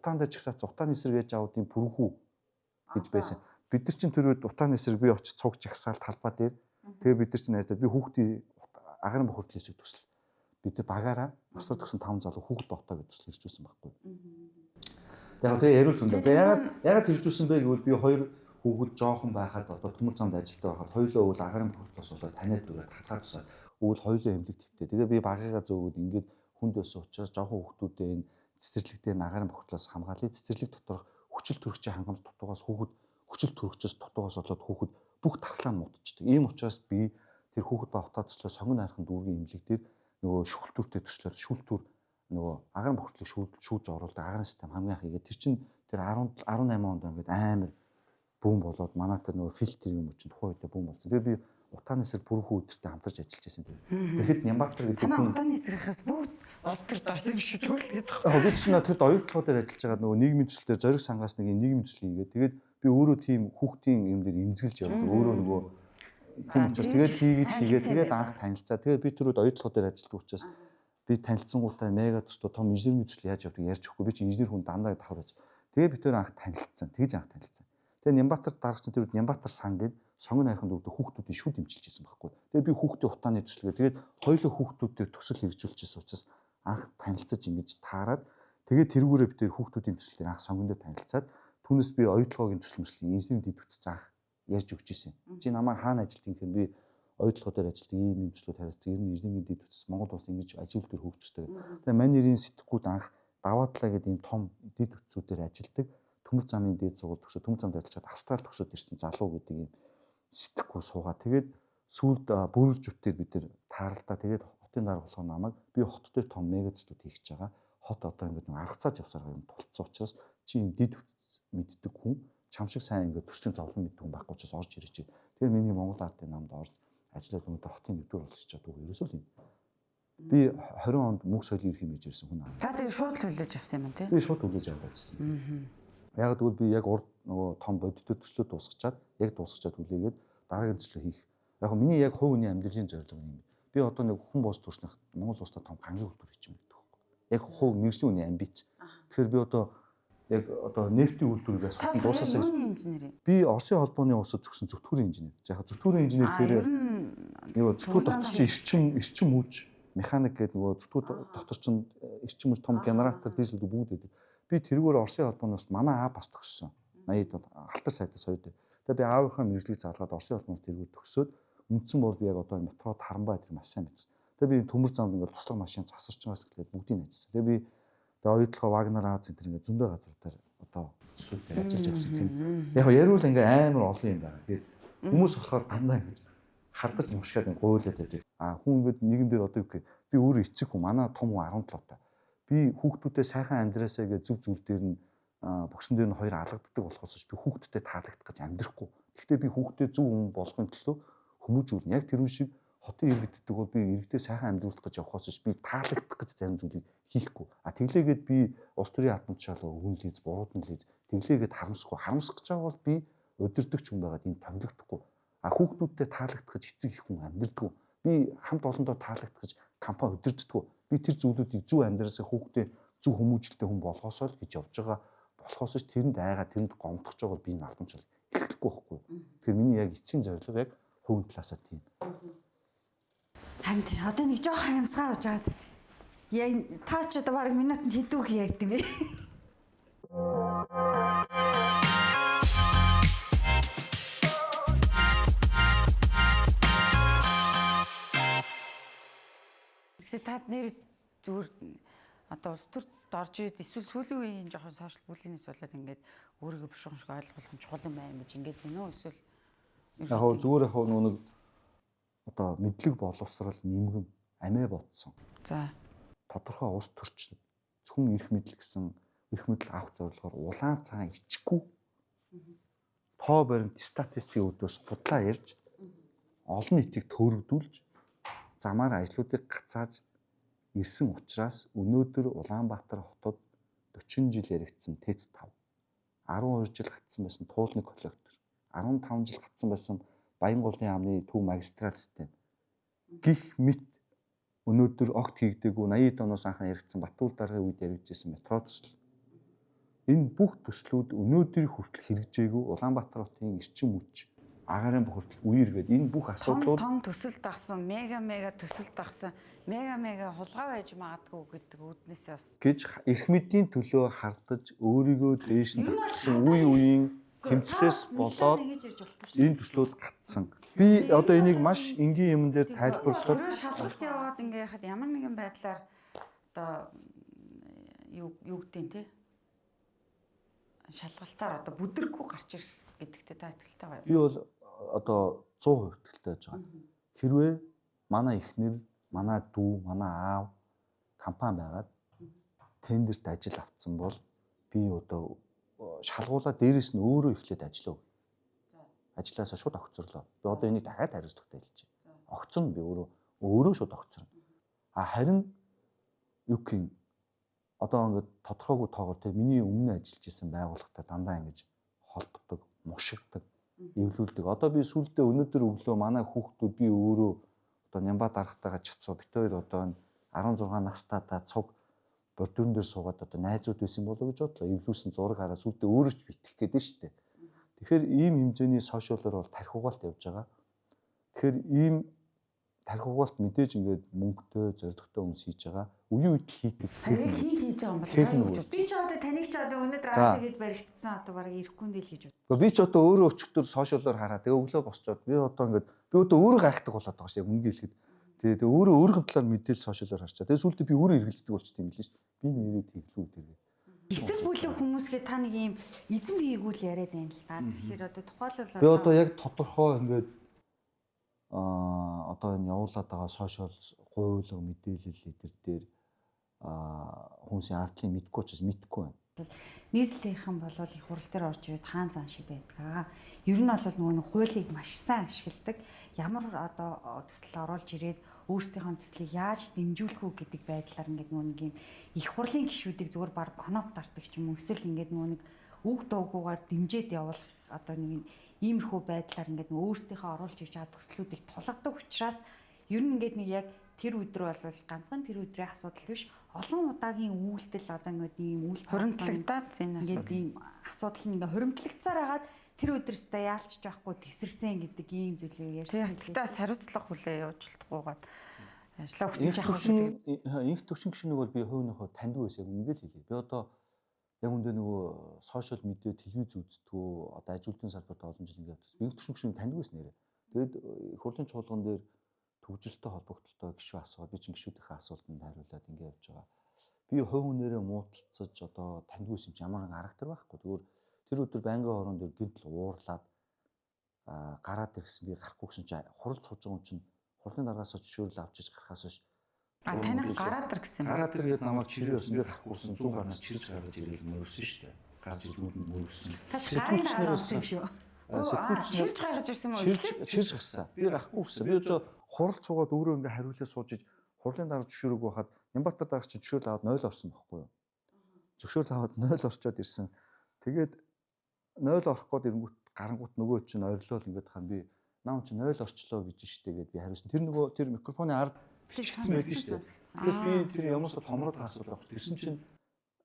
Утаанд ч ихсаац утааны эсрэг ээж аавуудын бүрхүү гэж байсан. Бид нар чинь тэр үед утааны эсрэг би очиж цугж ихсаал талбай дээр. Тэгээ бид нар чинь найздаад би хүүхдийн агарын бохирдлын эсрэг төсөл. Бид нар багаараа настай төгсөн 5 залуу хүүхд боотоо гэж төсөл иржүүлсэн байхгүй. Тэгээ яриул зөндөө. Ягаад иржүүлсэн бэ гэвэл би 2 хүүхэд жоохон байхад одоо төмөр замд ажилтаа байхад хоёулаа өвөл агарын бохирдлоос болоод таниад дүрээд хатаад тусаад өвөл хоёулаа эмнэлэг твтэй. Тэгээ би багыгаа зөөгөөд ингээд хүнд байсан учраас жоохон хүүхдүүдээ энэ цэцэрлэг дээр агарын бохирдлоос хамгаалъя. Цэцэрлэг доторх хүчил төрөгчийн хангамж дутуугаас хүүхэд хүчил төрөгчөөс дутуугаас болоод хүүхэд бүх тархлаа нь муудчихдаг. Ийм учраас би тэр хүүхэд ба утаа төслөө сонгон хайрхан дүүргийн эмнэлэг дээр нөгөө шүүлтүртэй төслөөр шүүлтүр нөгөө агарын бохирдлыг шүүж оруулдаг агарын систем хамгийн анх игээд тэр чинь тэр 18 онд ингээд амар бүүн болоод манай тэр нөгөө фильтр юм чинь тухайн үед бүүн болсон. Тэгээ би утааны эсрэг бүрхүү өдөртөө хамтарч ажиллаж байсан. Тэгэхэд Нямбатар гэдэг хүн утааны эсрэгээс бүгд улс төр дорсон биш үү гэдэг. Яг бид чинь тэр оюутлогоо дээр ажиллаж байгаа нөгөө нийгмийн төслөөр зориг сангаас нэг нийгмийн төсөл хийгээд тэгээд би өөрөө тийм хүүхдийн юм дээр имзгэлж явдаг. Өөрөө нөгөө тийм учраас тэгээд хийгээд тэгээд анх танилцаа. Тэгээд би түрүүд оюутлогоо дээр ажилладаг учраас би танилцсангуудаа мега төстө том инженерийн төсөл яаж явдаг ярьж өгөхгүй. Би чинь инженер хүн дандаа давхар байж. Тэгээд би тэр анх танилцсан. Тэгж анх танилцсан. Тэгээд Нямбатар дарагч тэр Нямбатар сан гэдэг сонгон хайхын дөрөвдөө хүүхдүүдийн шүд дэмжиж байсан байхгүй. Тэгээд би хүүхдийн утааны төслөгээ тэгээд хоёулаа хүүхдүүдээр төсөл хэрэгжүүлчихсэн учраас анх танилцаж ингэж таарад тэгээд тэргүүрээ би тэр хүүхдүүдийн төслөөр анх сонгон дээр танилцаад түүнээс би оюутлогын төсөл мөслийн инженерийн дэд бүтц анх ярьж өгч ирсэн. Чи намайг хаана ажилтгийг гэхээр би оюутлогоо дээр ажилтдаг ийм төслүүд хариуцсан. Ер нь инженерийн дэд бүтц Монгол улс ингэж ажил төр хөгжчихтэй. Тэгээд мань нэрийн сэтггүүд анх даваадлаа гэдэг ийм том дэд бүтцүүдээр ажилтдаг. Төмөр замын дээд сургууль төгсөө төмөр замд ажиллаад Австрали төгсөөд ирсэн залуу гэдэг ийм сэтгэхгүй суугаа. Тэгээд сүүлд бүрэлж үтээд бид нэр тааралдаа тэгээд хотын дарга болох намайг би хот дээр том мегацлууд хийх гэж байгаа. Хот одоо ингээд нэг аргацааж явсаар юм тулцсан учраас чи энэ дид үтц мэддэг хүн чам шиг сайн ингээд төрсний зовлон мэддэг хүн байхгүй учраас орж ирэж. Тэгээд миний Монгол Ардын намд орж ажиллаад өнөөдөр хотын нэгдүгээр болчихж чаддаг ерөөсөө л юм. Би 20 онд мөнх соёлын ерхий мэж ирсэн хүн аа. Та тэр шууд л хүлээж авсан юм тий? Би шууд хүлээж аваад ажилласан. Яг тэгвэл би яг урд нөгөө том бодиттой төслөө дуусгачаад хүлээгээд дараагийн төслөө хийх. Яг миний яг хувь хүний амьдралын зорилго юм. Би одоо нэг хүн бос төрснөх Монгол улстай том хамгийн хөтөр хийж мэддэг байхгүй. Яг хувь мэргэжлийн хүний амбиц. Тэгэхээр би одоо нефтийн үйлдвэрээс хотын дуусаасаа би Оросын холбооны улсад зөвхөн зөвтгүүрийн инженер. За яг зөвтгүүрийн инженер гэхээр нөгөө зөвтгүүр дотор чинь эрчим хүч механик гэдэг нөгөө зөвтгүүр дотор чинь эрчим хүч том генератор дизелд бүгд байдаг. Би тэргээр Оросын холбооноос манай аав бас төгссөн. 80-д Алтар сайдаас хоёр дээр. Тэгээ би аавынхаа мэргэжлийг зарлаад Оросын холбооноос тэргээр төгсөөд үндсэн бол би яг одоо метрод Харанбай тэр маш сайн мэдсэн. Тэгээ би төмөр замд ингээд туслах машин засарч байгаас эхлээд бүгдийг ажилласан. Тэгээ би оюутлогоо Вагнер Аз энэ ингээд зөндөө газруудаар одоо төслүүдээр ажиллаж явсан. Яг яриул ингээд амар олон юм байна. Тэгээ хүмүүс болохоор дандаа ингэж хардаж мушгаад гуйлаад байдаг. Хүн ингээд нийгэмдэр одоо юу гэх би өөрөө эцэг хүн манай том хүн 17 та. Би хүүхдүүдээ сайхан амьдраасаа гэж зүв зүйл дээр нь бөксөн дээр нь хоёр алгаддаг болохоос би хүүхдүүдэд таалагдах гэж амьдрахгүй. Гэхдээ би хүүхдээ зөв хүн болгохын төлөө хүмүүжүүлнэ. Яг тэр шиг хотын иргэддэг бол би иргэдээ сайхан амьдруулах гэж явахоос би таалагдах гэж зарим зүйлийг хийхгүй. Тэглээгээд би улс төрийн албан тушаалаа өгнөлийз, буруудан лийз тэглээгээд харамсахгүй. Харамсах гэж байгаа бол би удирдахч хүн байгаад энэ томилогдохгүй. Хүүхдүүдтэй таалагдах гэж эцэг их хүн амьдрдаггүй. Би хамт олондоо таалагдах гэж компани удирддаггүй. Би тэр зүйлүүдийг зөв амьдраасаа хүүхдээ зөв хүмүүжлэлтэй хүн болгосоо л гэж явж байгаа. Болохоос ч тэрэнд айгаа тэрэнд гомдох жоо бол би энэ албан тушаал эхлэхгүй байхгүй. Тэгэхээр миний яг эцсийн зорилго яг хувийн талаасаа тийм. Харин тийм одоо нэг жоохон амсгаа авч аваад яа та ч одоо бараг минутанд хэдүүг ярьд юм бэ? Тэгэхээр та нэр зүгээр одоо улс төрд орж ирээд эсвэл сүүлийн үеийн жоохон сошиал бүлийнээс болоод ингээд өөрийгөө биш юм шиг ойлгох нь чухал юм байна гэж ингээд байна уу эсвэл Яг зүгээр нэг одоо мэдлэг боловсрал нэмгэн амиа бодсон. за Тодорхой ус төрчин зөвхөн эрх мэдэл гэсэн эрх мэдэл авах зорилгоор улаан цагаан ичгүй тоо баримт статистикийн үүдээс будлаа ярьж олон нийтийг төөрөгдүүлж замаар ажлуудыг гацааж ирсэн учраас өнөөдөр Улаанбаатар хотод 40 жил яригдсан ТЭЦ 5 12 жил гацсан байсан туулны коллектор 15 жил гацсан байсан Баянголын яамны төв магистрал систем гих мэт өнөөдөр огт хийгдээгүй 80-ад оноос анхаа яригдсан Батүр даргын үед яригдсан метро төсөл энэ бүх төслүүд өнөөдөр хүртэл хэрэгжээгүй Улаанбаатар хотын эрчим хүч агарын хүртэл үергээд энэ бүх асуудлууд том төсөл дагсан мега төсөл дагсан мега хулгай байж магадгүй гэдэг үүднээсээ бас гэж эрх мэдлийн төлөө хардаж өөрийгөө дээш нь татсан үеийн тэмцлээс болоод энэ төслүүд гатсан. Би одоо энийг маш энгийн юм дээр тайлбарлахад шалгалт яваад ингээ яхад ямар нэгэн байдлаар одоо юу гэдэг те шалгалтаар одоо бүдэрхгүй гарч ирэх гэдэгтээ та итгэлтэй байгаа. Би бол одоо 100% итгэлтэй байж байгаа. Хэрвээ манай эхнэр, манай дүү, манай аав компани байгаад тендерт ажил авсан бол би одоо шалгуулаад дээрэс нь өөрөө эхлээд ажиллав. Ажлаасаа шууд огцорлоо. Би одоо энийг дахиад хариуцлагатай хэлж байна. Огцорно би өөрөө шууд огцорно. Харин юу гэх одоо ингээд тодорхойгүй тоогоор те миний өмнө ажиллаж исэн байгууллагатай дандаа ингэж холбогддог, мушигдаг, эвлүүлдэг. Одоо би сүүлдээ өнөөдөр өглөө манай хүүхдүүд би өөрөө одоо Нямба дарахтайгаа чацуу бит хоёр одоо 16 настайдаа цуг бордюрн дээр суугаад одоо найзууд байсан болоо гэж бодлоо. Эвлүүлсэн зураг хараад сүүлдээ өөрөө ч битгэх гээд нь штэ. Тэгэхээр ийм хэмжээний сошиалор бол тархи угаалт явж байгаа. Тэгэхээр ийм тархи угаалт мэдээж ингээд мөнгөтэй, зоригтой хүмүүс хийж байгаа. Үеийн үед хийдэг. Хин хийж байгаа юм бол тань Би ч одоо таныг ч одоо өнөөдөр аа тэгээд баригдсан одоо бараг ирэхгүй нь л хийж бод. Би ч одоо өөрөө өчигдөр сошиалор хараад тэгээ өглөө босчоод би одоо өөрөө гайхдаг болоод байгаа шээ мөнгө хэлэхэд. Тэгээ өөрөө өөрийнхөө талаар мэдээлэл сошиалор харчаа. Тэгээ сүүлдээ би өөрөө эргэлздэг болчих юм билээ шүү дээ. Би нэрээ тэглүү тэгээ. Эсрэг бүлэг хүмүүсгээ та нэг юм эзэн биеийг л яриад байна л да. Тэгэхээр одоо тухайлбал би одоо яг тодорхой ингээд одоо энэ явуулаад байгаа сошиал гуйлга мэдээлэл эдэр дээр хүмүүсийн ардлын мэдгүй ч мэдгүй байна. нийслэлийнхэн болвол их хурал дээр орж ирээд хаан зан шиг байдаг. Ер нь бол нөгөө нэг хуулийг маш сайн ашигладаг. Ямар одоо төсөл оруулж ирээд өөрсдийнхөө төслийг яаж дэмжүүлэх үү гэдэг байдлаар ингээд нөгөө нэг юм их хурлын гишүүдийг зүгээр баг коноп дартаг ч юм уу эсвэл ингээд нөгөө нэг үг дуугуугаар дэмжиж явуулах одоо нэг иймэрхүү байдлаар ингээд өөрсдийнхөө оруулж ирж байгаа төслүүдийг тулгадаг учраас ер нь ингээд нэг яг тэр өдөр бол ганцхан тэр өдрийн асуудал биш олон удаагийн үйлдэл одоо ингээд ийм үйл хуримтлагтаад энэ ингээд ийм асуудал нь ингээд хуримтлагцаар хагаад тэр өдрөөсөө яалчж байхгүй тесрэгсэн гэдэг ийм зүйлийг ярьсан. Тэгтээ хариуцлага хүлээ явуулчихдаггүйгээд ажиллаа өгсөн жаах инх төвшин гişүнийг бол би хувийнхоо таньдаг байсан юм ингээл хэлье. Би одоо яг үндэ нөгөө сошиал медиа телевиз үздэггүй одоо ажилтны салбарт олон жил ингээд инх төвшин гişүнийг таньдаг байсан нэрээ. Тэгэд хурлын чуулган дээр төвжилтэй холбогдлолтой гişүү асууад би чинь гişүүдийнхээ асуултанд хариулаад ингэ явж байгаа. Би хувь хүнээрээ муудалцаж одоо таньдгүй юм чи ямар нэг характер байхгүй. Зүгээр тэр өдөр байнгын хооронд гинтл уурлаад гараад ирсэн би гарахгүй гэсэн чинь хурал цууж байгаа юм чинь хурлын дараагаас зөвшөөрөл авч иж гарахаас биш. таныг гараад ир гэсэн. Гараад иргээд намайг чирээ өсөн би гарахгүйсэн 100 гарнаас чирж гаргаж ирээд мөрсөн шүү дээ. Гарч ирж үлэнд мөрсөн. Таш гарын дараа болсон юм шүү. Сэтгүүлчнэр Чирж гаргаж ирсэн юм уу? чирж гарсан. Би гарахгүй гэсэн. Би зөв хурал цуугаад өөрөө ингээ хариулаад сууж иж хурлын дараа зөвшөөрөөг байхад Нямбатар дараач чинь зөвшөөрөл аваад 0 орсон байхгүй юу? Зөвшөөрөл аваад 0 орчоод ирсэн. Тэгээд 0 орох гээд ирэнгүүт гарангуут нөгөө чинь ойрлол ингээд хаа би наам чи 0 орчлоо гэж штэ гэд би хариулсан. Тэр нөгөө тэр микрофоны ард бичсэн байдаг штэ. Тэгээс би тэр ямарсаа томроод хаасуулаа. Тэрсэн чинь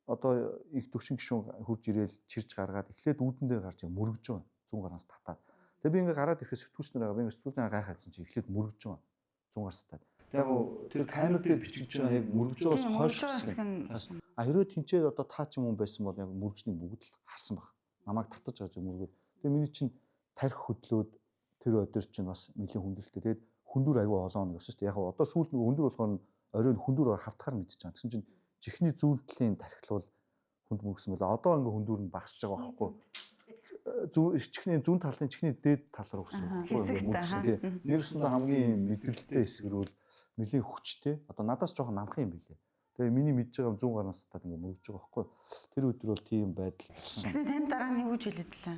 одоо их төвшин гişүүн хурж ирээл чирж гаргаад эхлээд үүдэн дээр гарч мөргөж байгаа. 100 гараас татаад. Тэгээ би ингээ гараад ирэхэд сэтгүүлчнэр байгаа. Би ингээ сэтгүүлчнэр гайхаадсан чи эхлээд мөргөж байгаа. 100 гараас татаад. Тэгээ яг тэр камер дээр бичиж байгаа яг мөргөж байгаас хойш гисэн. Хэрвээ тэнцээд одоо таа ч юм байсан бол яг мөргөжний бүгд л харсан баг. Намайг татаж байгаа мөргөд. Тэгээ миний чинь тарих хөдлөөд тэр өдөр чинь бас нэлийн хүндрэлтэй. Тэгээд хүндүр аягүй олоон гэсэн чинь яг одоо сүүлд нэг хүндүр болохоор оройн хүндүр хавтахаар мэдчихэж байгаа. Тэгсэн чинь чихний зүүн талын тархилвал хүнд мөргсөн байлаа. Одоо ингээ хүндүр нь багасж байгаа байхгүй. Чихний зүүн талын чихний дээд тал руу өгсөн. Нэгсэндээ хамгийн мэдрэлтэй хэсэг рүү нэлийн хүчтэй. Одоо надаас жоохон намхан юм билээ. Тэгээ миний мэдж байгаа 100 гарнаас татаад ингээ мөргөж байгаа байхгүй. Тэр өдөр бол тийм байдал болсон. Тэгсэн тань дараа нь юу гэж хэлэдлээ?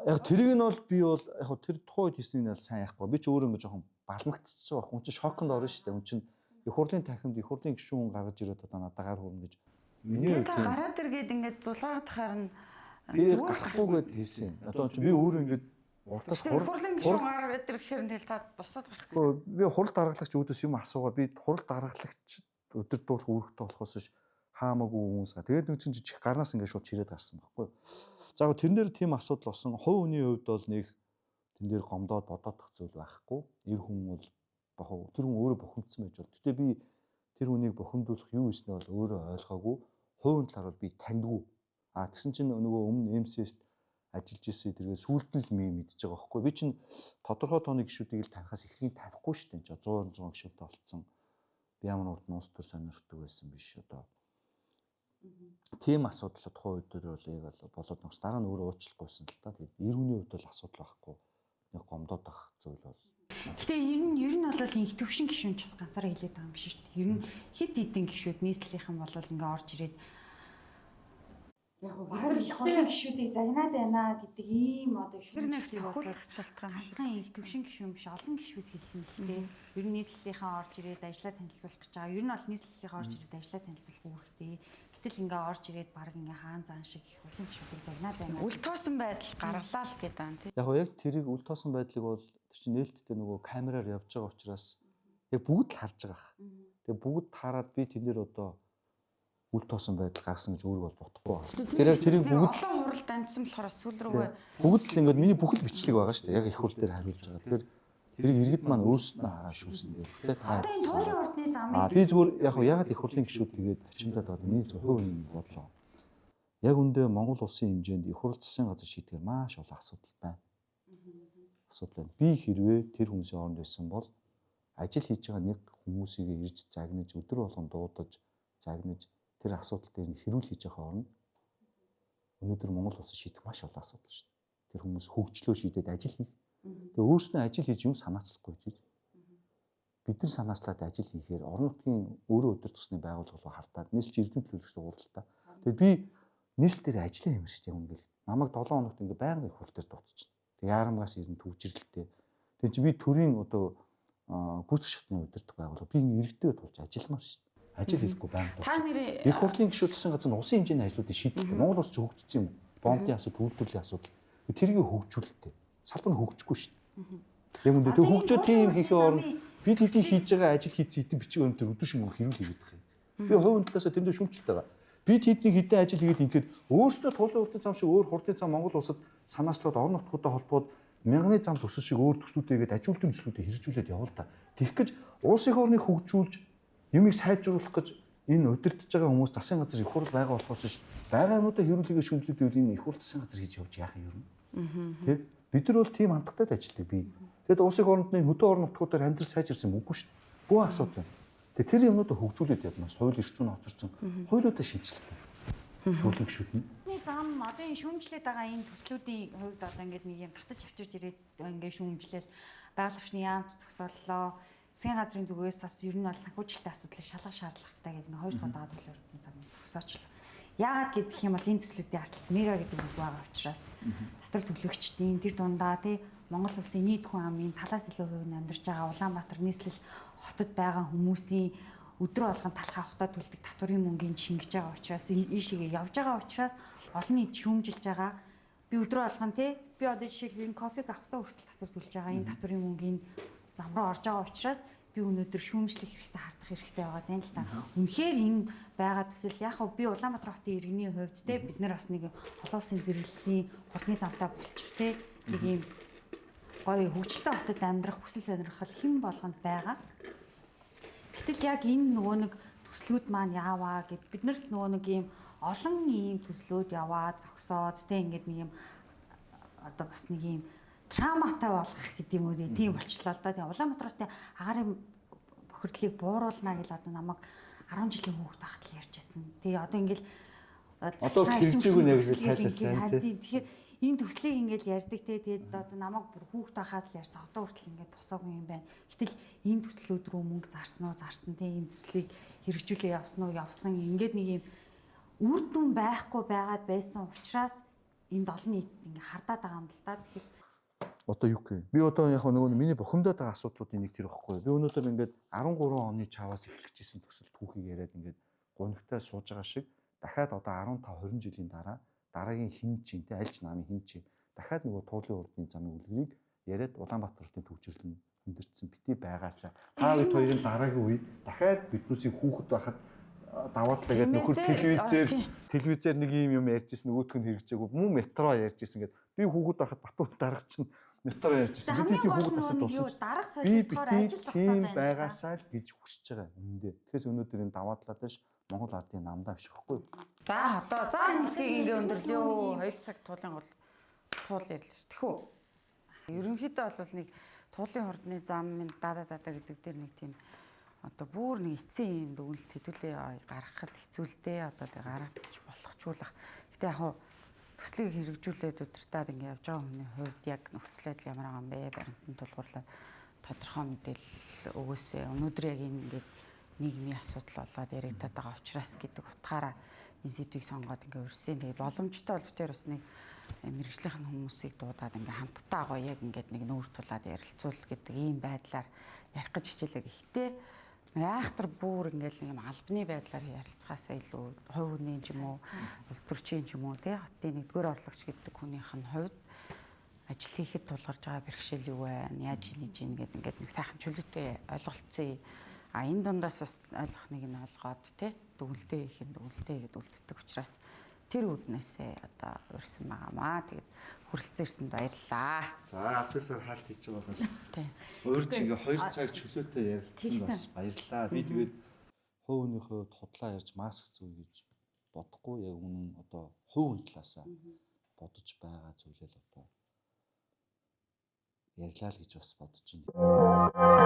Яг тэрийг нь бол би бол яг тэр тухайн үед хийснийг нь сайн яахгүй. Би ч өөрөө ингээ жоохон балмагтчихсан байх. Хүн чинь шоконд орно шүү дээ. Хүн чинь их хурлын танхимд их хурлын гишүүн гаргаж ирээд одоо надад гар хүрнэ гэж. Миний үед гараад иргээд ингээ зулгаад харна. Би гарахгүйгээд хэлсэн. Одоо чи би өөрөө ингээ уртаас хурлын гишүүн гараад ирэхээр нь тэл та босоод гарахгүй. Би хурал даргалагч үүдээс юм асуугаа. Би хурал даргалагч өдөр дуулах үүрэгтэй болохоос ш хаамаагүй хүмүүс. Тэгээд нэг чинь жижиг гарнаас ингээ шууд чирээд гарсан байхгүй. За тэрэн дээр тийм асуудал болсон. Хувь хүний хувьд бол нэг тэн дээр гомдоод бодоодох зүйл байхгүй. Эр хүн бол бохоо тэр хүн өөрөө бухимдсан байж бол. Гэтэ би тэр хүнийг бухимдуулах юу хийснээ бол өөрөө ойлгоогүй. Хувийн талаар бол би таньдгүй. Тэгсэн чинь нөгөө өмнө МСС-т ажиллаж ирсэн тэргээ сүултэл мэдж байгаа байхгүй. Би чинь тодорхой тооны гишүүдийг л танихаас эхлэгийг танихгүй шүү дээ. 100 гишүүдтэй болцсон. Би ямар урд нуус төр сонирхдаг байсан биш одоо. Тийм асуудал тухайн үед бол яг болоод нөхс дараа нь өөрөө уучлахгүйсэн л та. Тэгээд эр хүний хувьд бол асуудал байхгүй. Нэг гомдоод ах зүйл бол. Гэтэ ер нь бол их төвшин гишүүн ч бас ганцаараа хэлээд байгаа юм шиг шүү дээ. Ер нь хэд хэдэн гишүүд нийслэлийнхэн бол ингээ орж ирээд яг гоо их хурлын гишүүдийг загнаад байна гэдэг ийм одоо Тэр нэг цохиулах шалтгаан биш. ганцхан их төвшин гишүүн биш олон гишүүд хэлсэн хэлээ. Ер нь нийслэлийнхэн орж ирээд ажиллаа танилцуулах гэж байгаа. Ер нь бол нийслэлийнхэн орж ирээд ажиллаа танилцуулах үүрэгтэй. Гэтэл ингээ орж ирээд баг ингээ хаан зан шиг их хурлын гишүүдийг загнаад байна. Үл тоосон байдал гаргалаа л гэдэг юм тий. Яг тэрийг үл тоосон байдлыг бол тэр чинь нээлттэй нөгөө камераар явж байгаа учраас яг бүгд л харж байгаа. Тэгээ бүгд хараад би тэн дээр одоо үл тоосон байдал гаргасан гэж өөрөө бол бодохгүй байна. Тэгэхээр тэрийг бүгд олон уралд амжсан болохоор сүүл рүүгээ бүгд л ингээд миний бүхэл бичлэг байгаа шүү дээ. Яг их хурл дээр хариулж байгаа. Тэгэхээр тэрийг иргэд маань өөрсдөө хараа шүүсэн дээ. Тэгэхээр та Одоо энэ туулын ордны замыг би зүгээр ягаад их хурлын гишүүд тэгээд ачимдаад байгаа миний зөв хувийн бодлоо. Яг үндэ Монгол улсын хэмжээнд их хурл засгийн газар шийдэх маш олон асуудал байна. Асуудал байна. Би хэрвээ тэр хүмүүсийн оронд байсан бол ажил хийж байгаа нэг хүмүүсийг ирж загнаж өдөр болгон дуудаж загнаж тэр асуудал дээр хэрүүл хийж байгаа орно. Өнөөдөр Монгол улсын шийдэх маш олон асуудал шүү дээ. Тэр хүмүүс хөгжлөө шийдээд ажил хийх. Тэгээ өөрснөө ажил хийж юм санаачлахгүй гэж. Бид нар санаачлаад ажил хийхээр орон нутгийн өөрөө өдөр тусны байгууллага руу хартаад нийслэл эрдэм төлөвлөгчд уралдаа. Тэгээ би нийслэл дээр ажиллаа юм шүү дээ үнгээл. Намайг 7 хоногт ингээ байнгын их хурл дээр дуусчихна. Тэгээ яарамгаас ирэн төвжирэлтэй. Тэгээ чи би төрийн одоо гүйцэтгэх шатны удирдах байгууллага би ингээ иргэдээ тулж ажилламаар шүү дээ. Ажил хийхгүй байнга. та нэрээ Их хурлын гишүүд засгийн газар нь усын хэмжээний ажлуудыг шийддэг. Монгол улс ч хөгжсөн юм. Бомбын асуудал, үйлдвэрлэлийн асуудал. Тэрийг хөгжүүлэлтэй. Салбар нь хөгжихгүй шүү дээ. Яг үндэ тэг хөгжөө тийм хийхээ орно. Бид хэдий хийж байгаа ажил хийцэн итэн бичиг өнтер өдөр шөнө хэрүүл хийгээд байгаа юм. Би хувийн талаас тэндээ шүүмжлэлтэй байгаа. Бид хэдний хэдэн ажил хийгээд ингээд өөрсдөө тулын урдын зам шиг өөр хурдын зам Монгол улсад санаачлаад орон нутгуудаа холбоод мянганы зам төсөл шиг өөр төслүүдтэйгээд аж үйлдвэрийн төслүүдийг хэрэгжүүлээд явуул та. Тэгэх гэж улсын орныг хөгжүүлж юмыг сайжруулах гэж энэ удирдах байгаа хүмүүс засгийн газар их хурл байгаа болохоос ш байгаа юмудаа хэрүүлэгээ шүмжлээд ивэл энэ их хурл засгийн газар хийж явж яах юм юм. Тэг бид нар бол тийм хандлагатай ажилладаг би. Тэгэд улсын орнодны хөдөө орон нутгуудаар амьдрал сайжирсан үгүй шүү дээ. Бүх асуудал байна. Тэгээ тэр юмудаа хөгжүүлээд явна. Соёл эрх зүйн хоцорсон. Хоёулаа шийдчихлээ. Төлөвлөгчүүд нь зам одоо энэ шүүмжлээд байгаа энэ төслүүдийн хувьд одоо ингээд нэг юм татаж авчирж ирээд ингээд шүүмжлэл байгаль орчны яамч зогсооллоо. Засгийн газрын зүгээс бас ер нь бол санхүүжилтийн асуудлыг шалгах шаардлагатай гэдэг нэг 2 дахь удаа төлөвлөлтийн зам зогсоочлоо. Яагаад гэдэх юм бол энэ төслүүдийн ардталт мега гэдэг үг байгаа учраас татвар төлөгчдийн тэр дундаа тий Монгол улсын нийт хүн амын талаас илүү хувь нь амьдарч байгаа Улаанбаатар нийслэл хотод байгаа хүмүүсийн өдрөө болгон талхаа хутаа төлдөг татварын мөнгөний шингэж байгаа учраас энэ ийшээгээ явж байгаа учраас олон нийт шүүмжилж байгаа. Би өдрөө болгон тий би одоо жишээлбэл энэ кофег авахтаа хүртэл татвар төлж байгаа. Энэ татварын мөнгөний зам руу орж байгаа учраас би өнөөдөр шүүмжлэх хэрэгтэй хардах хэрэгтэй байгаа тань л та. Үнэхээр энэ байгаа төсөл яг хөө би Улаанбаатар хотын иргэний хувьд те бид нар бас нэг олон улсын зэрэглэлийн хурдны замтай болчих те нэг юм гоё хөгжилтэй хотод амьдрах хүсэл сонирхол хэн болгонд байгаа. Гэтэл яг энэ нөгөө нэг төслүүд маань яаваа гэд биднэрт нөгөө нэг юм олон ийм төслүүд яваа зогсоод те ингээд нэг юм одоо бас нэг юм трауматай болох гэдэг юм уу тийм болчлоо л да. Тэгээ Улаанбаатарын агаарын бохирдлыг бууруулна гэж одоо намайг 10 жилийн хүүхэд байхад л ярьжсэн. Тэгээ одоо ингээл одоо хэрэгжээгүй нэг тайлбарласан тийм. Тэгэхээр энэ төслийг ингээл ярьдаг те тэгээд одоо намайг бүр хүүхэд байхаас л ярьсан. Одоо хүртэл ингээд босоогүй юм байна. Гэтэл энэ төслүүд рүү мөнгө зарсан те энэ төслийг хэрэгжүүлээ явсан ингээд нэг юм үр дүн байхгүй байгаад байсан учраас энд олон нийт ингээ хардаад байгаа юм л да. Тэгэхээр одоо юу гэх би одоо яг нөгөө миний бухимдаад байгаа асуудлуудын нэг тэр ихгүй. Би өнөөдөр ингээд 13 оны чаваас эхлэж исэн төсөл түүхийг яриад ингээд гонигтай сууж байгаа шиг дахиад одоо 15 20 жилийн дараа дараагийн хин чин те альж намын хин чин дахиад нөгөө туулын урдны замын үлгэрийг яриад Улаанбаатарын төвчрлэн хүндэрсэн бити байгаасаа та бид хоёрын дараагийн үед дахиад биднүүсийг хүүхэд байхад даваатлаа гэдэг нөхөр телевизээр нэг юм ярьжсэн нөгөөх нь хэрэгжээгүй мөн метро ярьжсэн гэдэг би хүүхэд байхад Батбаяр дарга чинь метро ярьжсэн бидний хүүхэд насад болсон дарга солилцохоор ажил зогсоод байна байгаасаа л гэж хүсэж байгаа юм дээ. Тэгэхээр өнөөдөр энэ даваатлаад биш Монгол ардын намдаа биш хэвгүй. За одоо энэ хэсгийг ингээ өндөрлөө 2 цаг туулын гол туул ярил ш. Тэхүү. Ерөнхийдөө бол нэг туулын хурдны зам даа гэдэг дээр нэг тийм одоо бүр нэг эцсийн юм дүгнэлт хэдүүлээ гаргахад хэцүүлдэ одоо тэг гаргаж болгочулах. Гэтэ яг төслийг хэрэгжүүлээд удирдаад ингээ явж байгаа хүний хувьд яг нөхцөл байдал ямар байгаа юм бэ? Баримтан тулгуурлаад тодорхой мэдээлэл өгөөсэй. Өнөөдөр яг энэ ингээд нийгмийн асуудал болоод яригдаад байгаа учраас гэдэг утгаараа энэ сэдвийг сонгоод ингээ урьсан. Тэгээ боломжтой бол битээр бас нэг мэрэгжлийн хүмүүсийг дуудаад ингээ хамтдаа гоё яг ингээд нэг нүүр тулаад ярилцуул гэдэг ийм байдлаар ярих гэж хичээлээ. Гэхдээ айхтар бүр ингээл нэг юм албаны байдлаар ярилцгаасаа илүү хувь хүний ч юм уу улс төрчийн ч юм уу тий хотын нэгдүгээр орлогч гэдэг хүнийх нь хувьд ажил хийхэд тулгарч байгаа бэрхшээл юу вэ? Яаж хийж ийн гэдэг ингээд нэг сайхан чөлөөтэй ойлголцсон. Энэ дундаас бас ойлгох нэг нь олгоод тий дүгнэлтээ хийх нь дүгнэлтээ гэдэг үлддэг учраас тэр үднээсээ одоо урьсан байгаамаа. Тэгээд хүрэлцэн ирсэнд баярлалаа. За албасаар хаалт хийж байгаа бас. Урьж ингээ 2 цаг чөлөөтэй ярилцсан бас баярлалаа. Би тэгээд хувь өөнийхөө худлаа ярьж маск зүй гэж бодохгүй яг үнэн одоо хувь талаасаа бодож байгаа зүйлээ л одоо ярьлаа л гэж бас бодож байна.